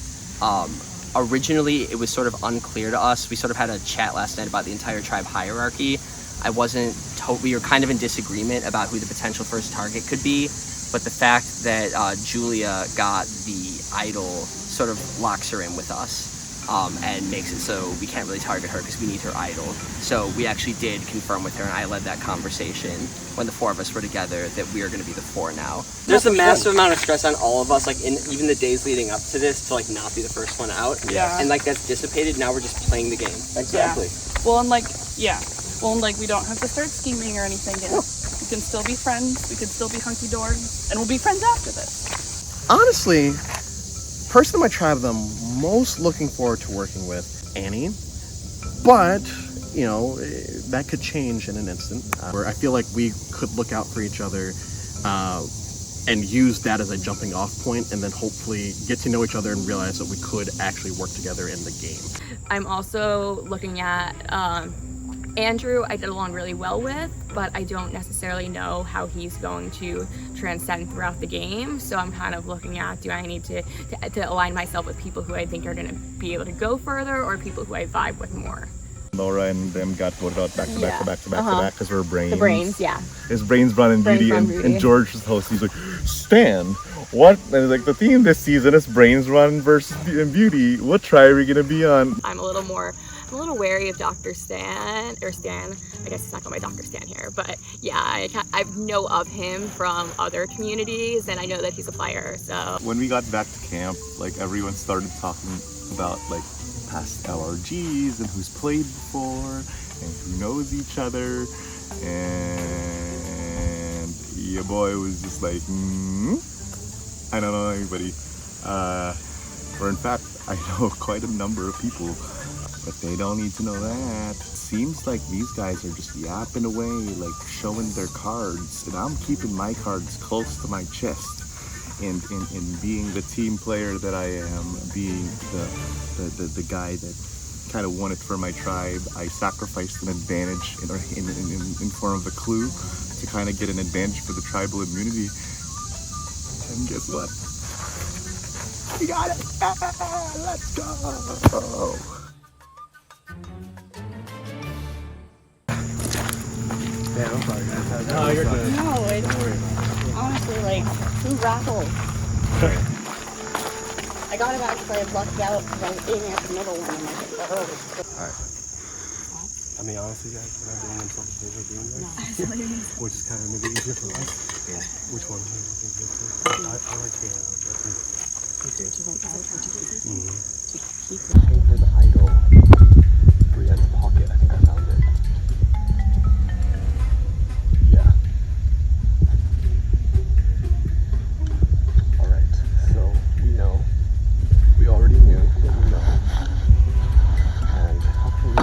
Originally, it was sort of unclear to us. We sort of had a chat last night about the entire tribe hierarchy. We were kind of in disagreement about who the potential first target could be, but the fact that Julia got the idol sort of locks her in with us. And makes it so we can't really target her because we need her idol. So we actually did confirm with her, and I led that conversation when the four of us were together that we are going to be the four now. There's a massive amount of stress on all of us, like in even the days leading up to this, to like not be the first one out. Yeah. And like that's dissipated. Now we're just playing the game. Exactly. Yeah. Well, and like we don't have to start scheming or anything yet. We can still be friends. We can still be hunky-dory, and we'll be friends after this. Honestly, person in my tribe that I'm most looking forward to working with, Annie, but you know that could change in an instant. Where I feel like we could look out for each other and use that as a jumping off point, and then hopefully get to know each other and realize that we could actually work together in the game. I'm also looking at Andrew. I did along really well with, but I don't necessarily know how he's going to transcend throughout the game. So I'm kind of looking at, do I need to align myself with people who I think are going to be able to go further, or people who I vibe with more? Laura and them got voted out back to back to back to back to back because we're brains. The brains, yeah. It's brains, brawn, and beauty. And George was hosting. He's like, Stan, what? And like the theme this season is brains, brawn versus beauty. What tribe are we gonna be on? I'm a little wary of Dr. Stan, or Stan. I guess it's not called my Dr. Stan here, but yeah, I know of him from other communities, and I know that he's a player. So When we got back to camp, like everyone started talking about like past LRGs and who's played before and who knows each other, and your boy was just like, I don't know anybody. Or in fact, I know quite a number of people, but they don't need to know that. Seems like these guys are just yapping away, like showing their cards, and I'm keeping my cards close to my chest. And being the team player that I am, being the guy that kind of won it for my tribe, I sacrificed an advantage in form of a clue to kind of get an advantage for the tribal immunity. And guess what? We got it! Let's go! Yeah, I'm sorry, guys. No, you're good. No, honestly, like, who rattled? I got it actually, I lucked out because I was aiming at the middle one and I hit the early. Alright. I mean, honestly, guys, we're not doing themselves a favor doing this. Which is kind of maybe easier for us. Yeah. Which one? I like the okay. Pay for the idol. We had the pocket. I think I found it. Yeah. Alright, so we know. We already knew that we know. And hopefully.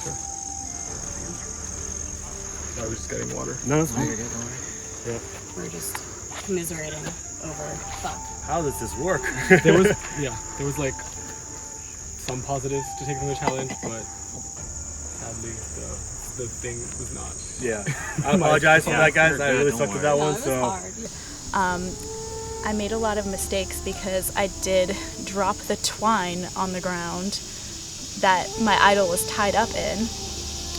Sure. Are we just getting water? No, it's fine. Yeah. We're just commiserating over fuck. How does this work? there was like some positives to take from the challenge, but sadly the thing was not. Yeah. I apologize for that, guys. I really sucked at that one. I made a lot of mistakes because I did drop the twine on the ground that my idol was tied up in,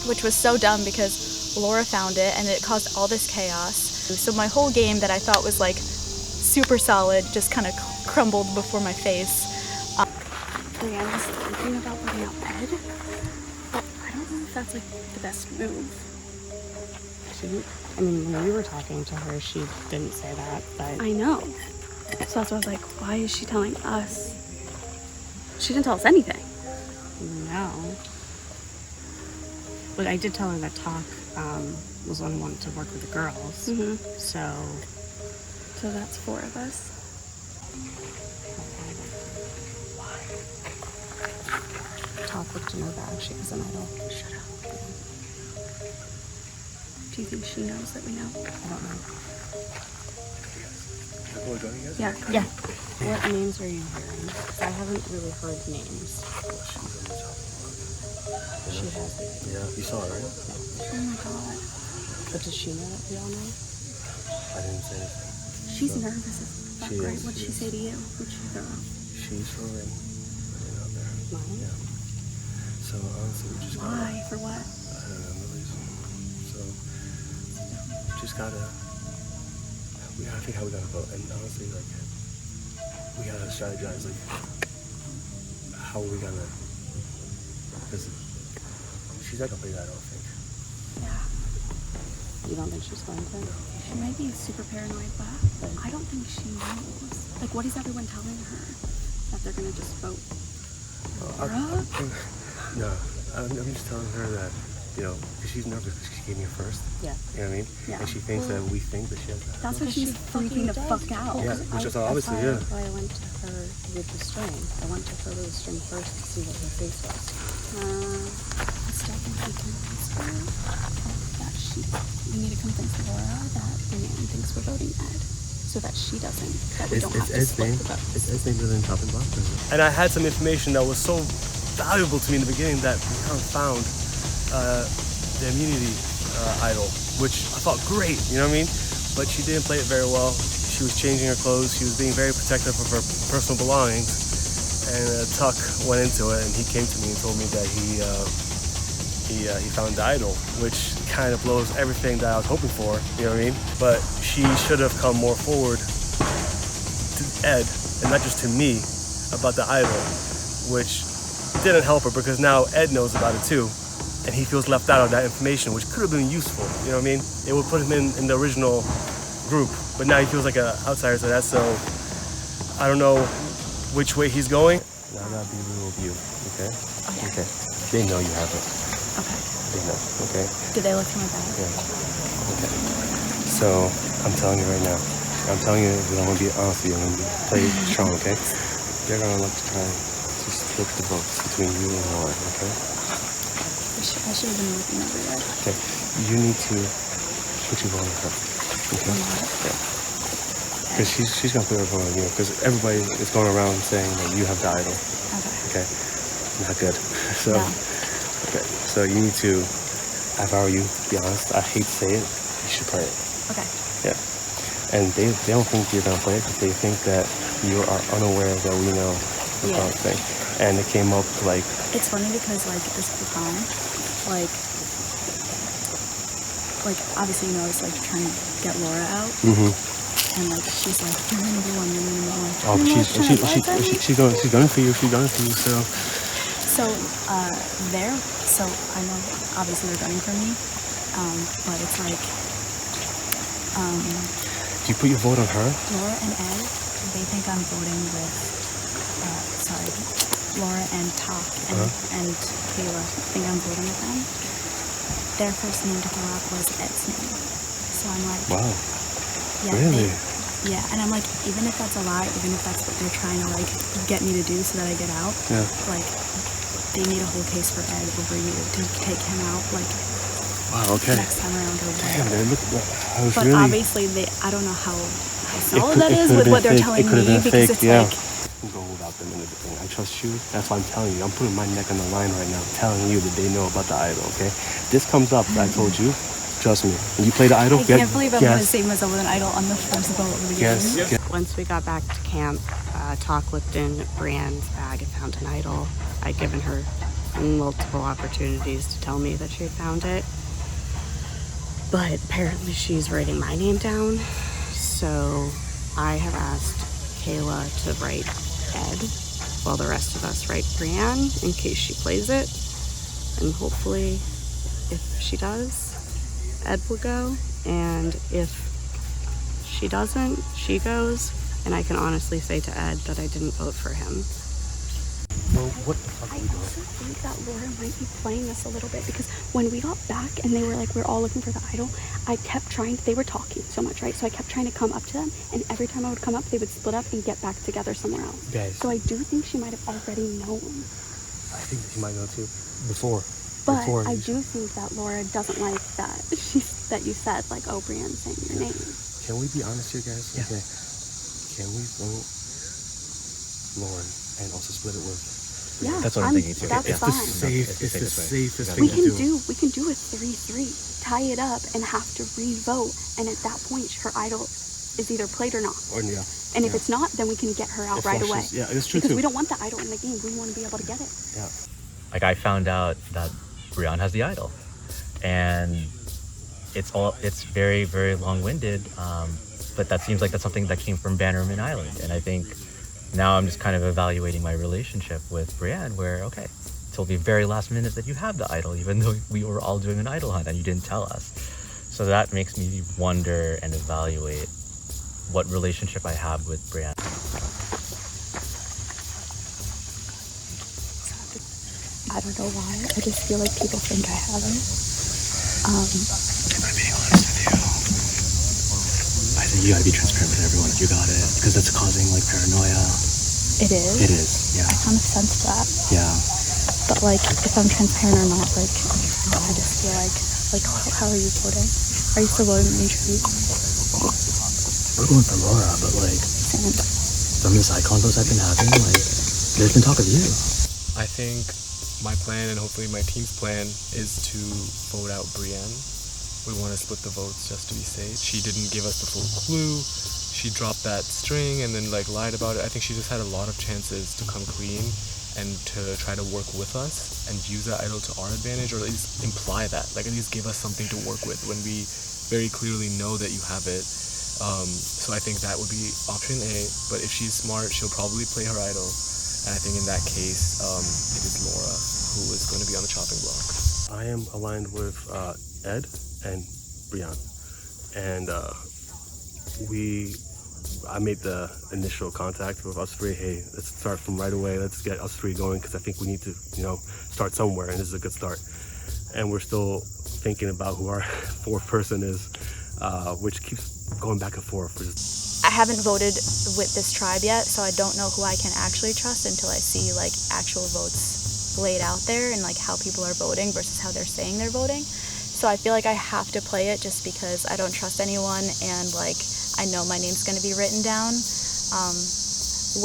which was so dumb because Laura found it and it caused all this chaos. So my whole game that I thought was like super solid just kind of crumbled before my face. Brianna's thinking about putting out Ed, but I don't know if that's like the best move. I mean, when we were talking to her, she didn't say that, but... I know. So that's why I was like, why is she telling us? She didn't tell us anything. No. But I did tell her that Talk was one who wanted to work with the girls. Mm-hmm. So that's 4 of us. Talk looked in her bag. She has an idol. Shut up. Do you think she knows that we know? I don't know. Yeah. Yeah. What names are you hearing? 'Cause I haven't really heard names. She has it. Yeah, you saw it, right? Oh my god. But does she know that we all know? I didn't say anything. She's nervous as fuck, She right? is, What'd she say to you? What'd she throw out? She's for Ray. Out there. Mine? Yeah. So honestly, we just gotta, Why? For what? I don't know the reason. So just gotta, we gotta think how we gotta vote. And honestly, like, we gotta strategize. Like, how are we gonna? Because she's not gonna play that, I don't think. You don't think she's going to? No. She might be super paranoid, but I don't think she knows. Like, what is everyone telling her? That they're gonna just vote? No, I'm just telling her that, you know, because she's nervous because she came here first. Yeah. You know what I mean? Yeah. And she thinks that we think that she has that. That's why she's freaking the fuck out. Yeah, which is obviously, yeah. That's why I went to her with the string. I went to her with the string first to see what her face was. I still think we can convince her that we need to convince Laura that Brianna thinks we're voting Ed, so that she doesn't, that we don't have to split the vote. It's Ed's name within top and bottom. And I had some information that was so valuable to me in the beginning that we kind of found the immunity idol, which I thought great, you know what I mean? But she didn't play it very well. She was changing her clothes. She was being very protective of her personal belongings. And Tuck went into it, and he came to me and told me that he found the idol, which kind of blows everything that I was hoping for, you know what I mean? But she should have come more forward to Ed, and not just to me, about the idol, which didn't help her because now Ed knows about it too, and he feels left out of that information, which could have been useful, you know what I mean? It would put him in the original group, but now he feels like an outsider to that, so I don't know which way he's going. Now I gotta be real with you, okay? Okay. They know you have it. Okay. They know, okay? Did they look through my bag? Yeah. Okay. So I'm telling you right now. I'm telling you that I'm gonna be honest with you. I'm gonna play strong, okay? They're gonna look to try to split the votes between you and Laura, okay? I should have been looking over there. Okay. You need to put your vote on her. Okay? Yeah. Because she's gonna put her vote on you. Because everybody is going around saying that you have the idol. Okay. Not good. So. No. Okay. So you need to. If I were you, to be honest, I hate to say it, you should play it. Okay. Yeah. And they don't think you're gonna play it because they think that you are unaware that we know the Yeah. thing. And it came up like. It's funny because like this whole time, like obviously you know I was like trying to get Laura out, and like she's like you're number one, you're number one. Oh, but she's going for you. She's going for you. So I know obviously they're gunning for me, but it's like Do you put your vote on her? Laura and Ed, they think I'm voting with Laura and Talk and Kayla think I'm voting with them. Their first name to throw out was Ed's name. So I'm like, wow. Yeah, Really? Yeah, and I'm like, even if that's a lie, even if that's what they're trying to like get me to do so that I get out, Yeah. like they need a whole case for Ed over you to take him out, like Wow. Okay. next time around or Damn, whatever. man. Look, I was But really. obviously I don't know how solid that is with what they're telling me because it's like Go without them and everything. I trust you. That's why I'm telling you. I'm putting my neck on the line right now, telling you that they know about the idol. Okay. This comes up. I told you. Trust me. When you play the idol, I can't believe I'm gonna save myself with an idol on the first vote of the game. Yes. Once we got back to camp, Talk looked in Brianne's bag and found an idol. I'd given her multiple opportunities to tell me that she had found it. but apparently she's writing my name down. So I have asked Kayla to write Ed while the rest of us write Brienne in case she plays it. And hopefully, if she does, Ed will go. And if she doesn't, she goes. And I can honestly say to Ed that I didn't vote for him. Well, what the fuck are we doing? I also think that Laura might be playing us a little bit because when we got back and they were like, we're all looking for the idol, I kept trying, they were talking so much, right? So I kept trying to come up to them, and every time I would come up, they would split up and get back together somewhere else. Guys. So I do think she might have already known. I think she might know too. Before. But I do think that Laura doesn't like that that you said, like, oh, Brienne's saying your name. Can we be honest here, guys? Yeah. Okay. Can we vote Lauren and also split it with? Yeah, That's what I'm thinking too. That's It's fine. it's the safest We thing to do. we can do a 3-3, tie it up, and have to re-vote. And at that point, her idol is either played or not. Or, yeah. And if it's not, then we can get her out It right flushes. away. Yeah, it's true because too. we don't want the idol in the game. We want to be able to get it. Yeah. Like I found out that Brienne has the idol, and it's very, very long-winded. But that seems like that's something that came from Bannerman Island, and I think now I'm just kind of evaluating my relationship with Brienne, where okay, till the very last minute that you have the idol, even though we were all doing an idol hunt and you didn't tell us. So that makes me wonder and evaluate what relationship I have with Brienne. I don't know why. I just feel like people think I have it. Am I being honest with you? I think you gotta be transparent with everyone if you got it, because that's causing like paranoia. It is? It is, yeah. I kind of sense that. Yeah. But like, if I'm transparent or not, like, I just feel like how are you voting? Are you still voting in truth? We're going for Laura, but like, from this icon votes I've been having, like, there's been talk of you. I think my plan, and hopefully my team's plan, is to vote out Brienne. We want to split the votes just to be safe. She didn't give us the full clue. She dropped that string and then like lied about it. I think she just had a lot of chances to come clean and to try to work with us and use that idol to our advantage, or at least imply that, like at least give us something to work with when we very clearly know that you have it. So I think that would be option A, but if she's smart, she'll probably play her idol. And I think in that case, it is Laura who is going to be on the chopping block. I am aligned with Ed and Brienne, and I made the initial contact with us three. Hey, let's start from right away. Let's get us three going, because I think we need to, start somewhere, and this is a good start. And we're still thinking about who our fourth person is, which keeps going back and forth. I haven't voted with this tribe yet, so I don't know who I can actually trust until I see like actual votes laid out there and like how people are voting versus how they're saying they're voting. So I feel like I have to play it just because I don't trust anyone, and like I know my name's going to be written down.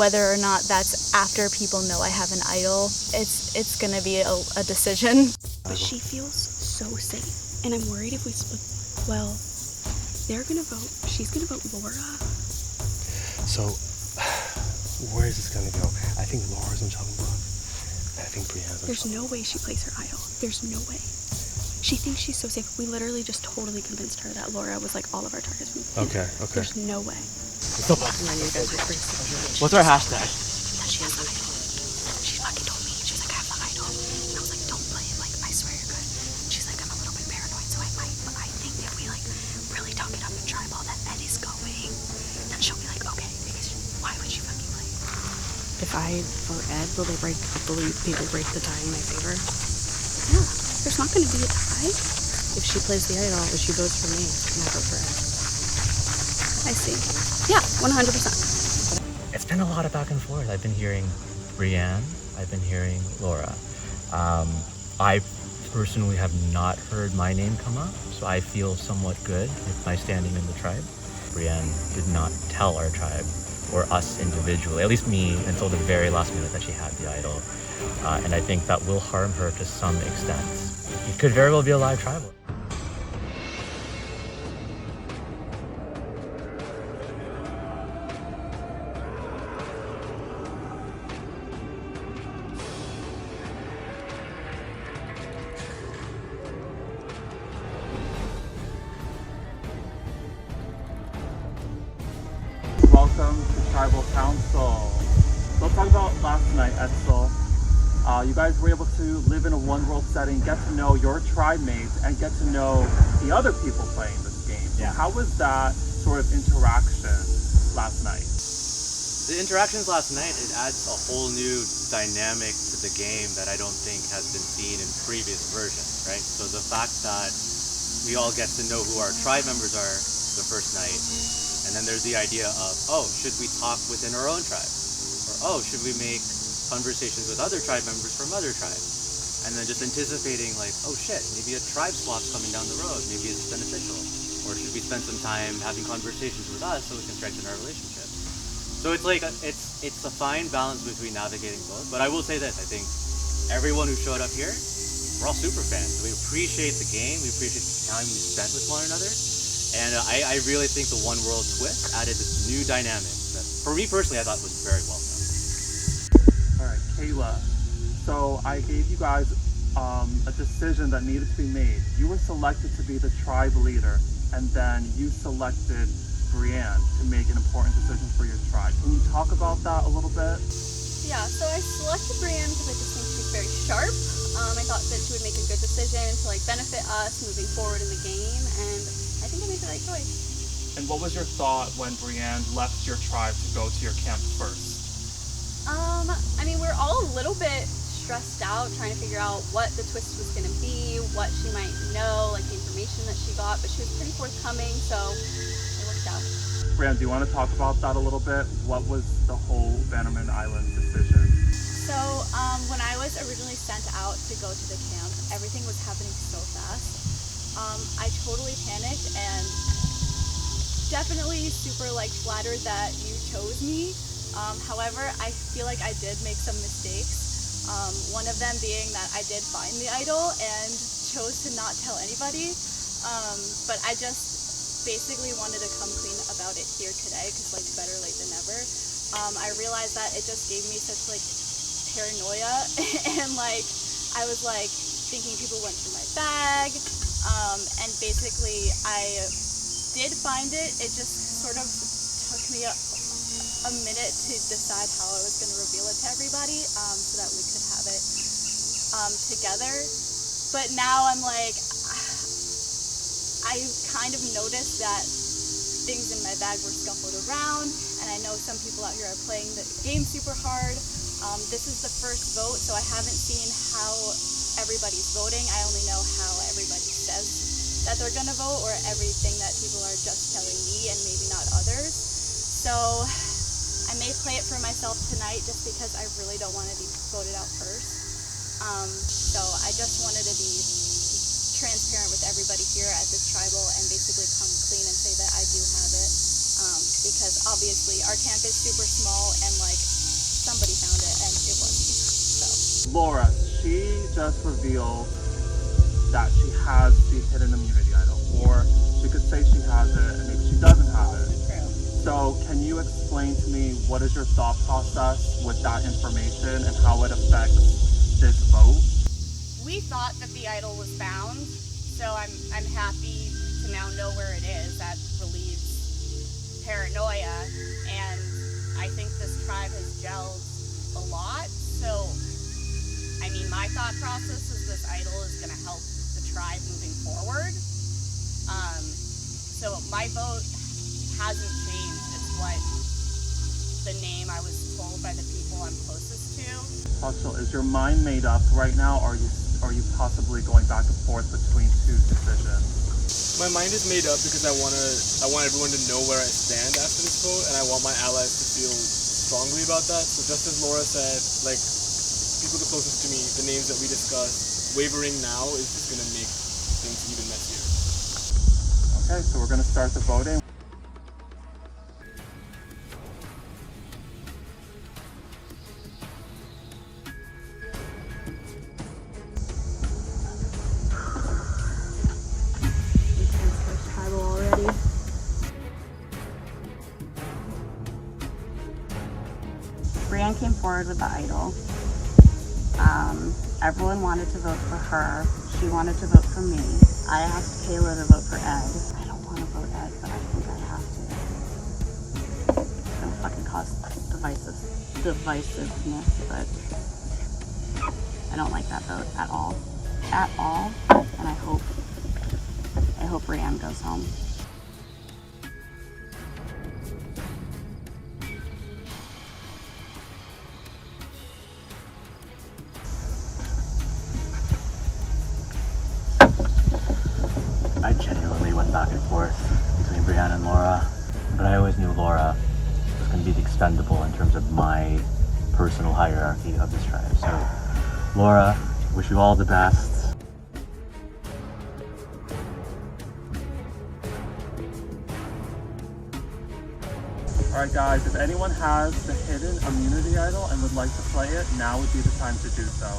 Whether or not that's after people know I have an idol, it's going to be a decision. But she feels so safe, and I'm worried if we split. Well, they're going to vote. She's going to vote Laura. So, where is this gonna go? I think Laura's on chopping block. I think Brienne's on There's no way she plays her idol. There's no way. She thinks she's so safe. We literally just totally convinced her that Laura was like all of our targets. Okay. There's no way. Stop. And then you guys are crazy. What's our hashtag? That she has the idol. She fucking told me. She was like, I have the idol. And I was like, don't play it. Like, I swear you're good. She's like, I'm a little bit paranoid, so I might. But I think if we like really talk it up and tribal that Ed is going, then she'll be like, okay. Why would she fucking play? If I vote Ed, will people break the tie in my favor? Yeah, there's not going to be a tie. If she plays the idol, if she votes for me, and I vote for Ed. I see. Yeah, 100%. It's been a lot of back and forth. I've been hearing Brienne, I've been hearing Laura. I personally have not heard my name come up, so I feel somewhat good with my standing in the tribe. Brienne did not tell our tribe or us individually, at least me, until the very last minute that she had the idol. And I think that will harm her to some extent. It could very well be a live tribal. council. So let's talk about last night, Edsel. You guys were able to live in a one-world setting, get to know your tribe mates, and get to know the other people playing this game. So how was that sort of interaction last night? The interactions last night, it adds a whole new dynamic to the game that I don't think has been seen in previous versions, right? So the fact that we all get to know who our tribe members are the first night, and then there's the idea of, oh, should we talk within our own tribe? Or, oh, should we make conversations with other tribe members from other tribes? And then just anticipating like, oh shit, maybe a tribe swap's coming down the road, maybe it's beneficial. Or should we spend some time having conversations with us so we can strengthen our relationship? So it's like, it's a fine balance between navigating both. But I will say this, I think everyone who showed up here, we're all super fans. We appreciate the game, we appreciate the time we spent with one another. And I really think the one world twist added this new dynamic that, for me personally, I thought was very well done. All right, Kayla. So I gave you guys a decision that needed to be made. You were selected to be the tribe leader, and then you selected Brienne to make an important decision for your tribe. Can you talk about that a little bit? Yeah, so I selected Brienne because I just think she's very sharp. I thought that she would make a good decision to like benefit us moving forward in the game, and I think I made the right choice. And what was your thought when Brienne left your tribe to go to your camp first? I mean, we're all a little bit stressed out trying to figure out what the twist was going to be, what she might know, like the information that she got, but she was pretty forthcoming, so it worked out. Brienne, do you want to talk about that a little bit? What was the whole Bannerman Island decision? So when I was originally sent out to go to the camp, everything was happening so fast. I totally panicked and definitely super flattered that you chose me. However, I feel like I did make some mistakes. One of them being that I did find the idol and chose to not tell anybody. But I just basically wanted to come clean about it here today because better late than never. I realized that it just gave me such paranoia and I was thinking people went through my bag. And basically I did find it. It just sort of took me a minute to decide how I was going to reveal it to everybody so that we could have it together. But now I'm I kind of noticed that things in my bag were scuffled around, and I know some people out here are playing the game super hard. This is the first vote, so I haven't seen how everybody's voting. I only know how everybody says that they're going to vote, or everything that people are just telling me and maybe not others. So I may play it for myself tonight just because I really don't want to be voted out first. So I just wanted to be transparent with everybody here at this tribal and basically come clean and say that I do have it. Because obviously our camp is super small and somebody found it and it wasn't. So Laura, she just revealed that she has the hidden immunity idol, or she could say she has it and maybe she doesn't have it. So can you explain to me what is your thought process with that information and how it affects this vote? we thought that the idol was found, so I'm happy to now know where it is. That relieves paranoia, and I think this tribe has gelled a lot. So, I mean, my thought process is this idol is going to help the tribe moving forward. So my vote hasn't changed. It's what the name I was told by the people I'm closest to. Hudson, is your mind made up right now, or are you possibly going back and forth between two decisions? My mind is made up because I want everyone to know where I stand after this vote, and I want my allies to feel strongly about that. So just as Laura said, like, people the closest to me, the names that we discussed, wavering now is just going to make things even messier. Okay, so we're going to start the voting. Brienne came forward with the idol. Everyone wanted to vote for her. She wanted to vote for me. I asked Kayla to vote for Ed. I don't want to vote Ed, but I think I have to. It's gonna fucking cost divisiveness, but I don't like that vote at all. At all. And I hope Rianne goes home. I genuinely went back and forth between Brianna and Laura, but I always knew Laura was going to be the expendable in terms of my personal hierarchy of this tribe. So, Laura, wish you all the best. Alright guys, if anyone has the hidden immunity idol and would like to play it, now would be the time to do so.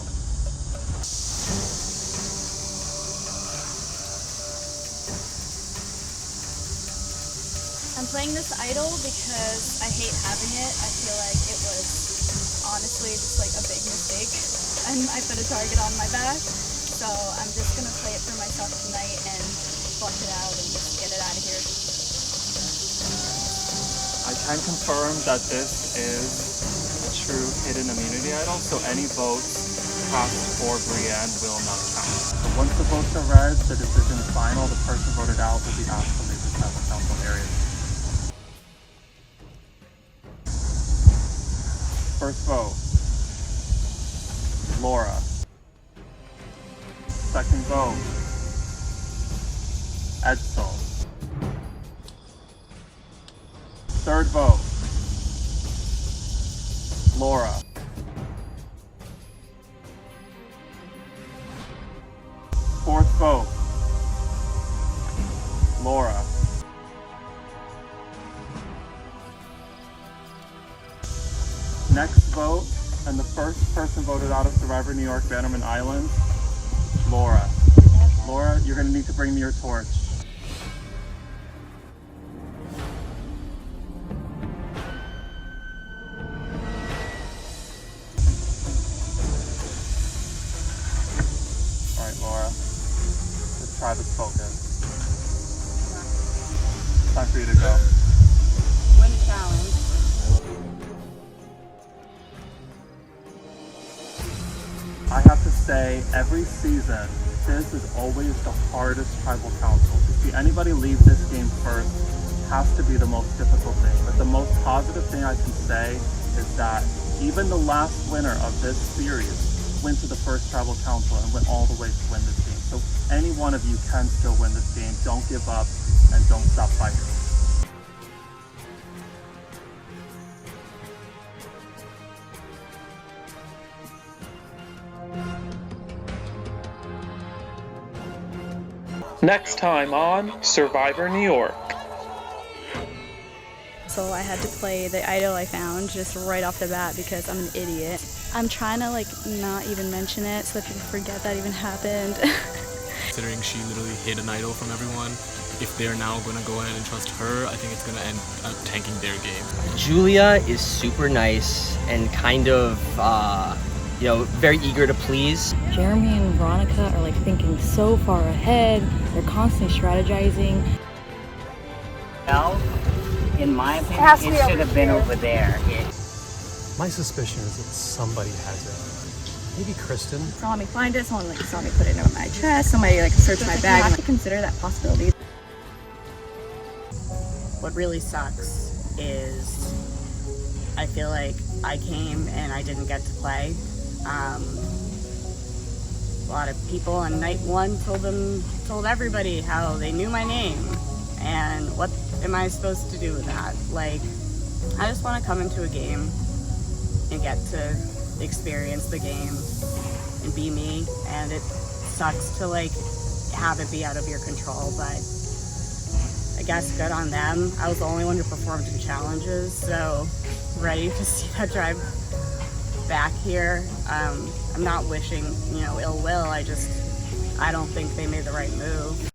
I'm playing this idol because I hate having it. I feel like it was honestly just like a big mistake and I put a target on my back. So I'm just gonna play it for myself tonight and flush it out and just get it out of here. I can confirm that this is a true hidden immunity idol, so any votes cast for Brianne will not count. So once the votes are read, the decision is final. The person voted out will be asked to leave the tribal council area. First vote, Laura. Second vote, Edsel. Third vote, Laura. Fourth vote, Laura. Next vote, and the first person voted out of Survivor New York, Bannerman Island, Laura. Laura, you're gonna need to bring me your torch. Alright, Laura. The tribe is focused. Time for you to go. Win a challenge. I have to say, every season, this is always the hardest tribal council. To see anybody leave this game first has to be the most difficult thing. But the most positive thing I can say is that even the last winner of this series went to the first tribal council and went all the way to win this game. So any one of you can still win this game. Don't give up and don't stop fighting. Next time on Survivor New York. So I had to play the idol I found just right off the bat because I'm an idiot. I'm trying to like not even mention it so that people forget that even happened. Considering she literally hid an idol from everyone, if they're now going to go ahead and trust her, I think it's going to end up tanking their game. Julia is super nice and kind of, very eager to please. Jeremy and Veronica are like thinking so far ahead. They're constantly strategizing. Well, in my opinion, it should have been over there. My suspicion is that somebody has it. Maybe Kristen. Saw me find it, someone like saw me put it on my chest, somebody like searched my bag. I have to consider that possibility. What really sucks is I feel like I came and I didn't get to play. A lot of people on night one told everybody how they knew my name, and what am I supposed to do with that? Like, I just want to come into a game and get to experience the game and be me, and it sucks to like have it be out of your control, but I guess good on them. I was the only one who performed in challenges, so ready to see that drive back here. I'm not wishing, ill will. I don't think they made the right move.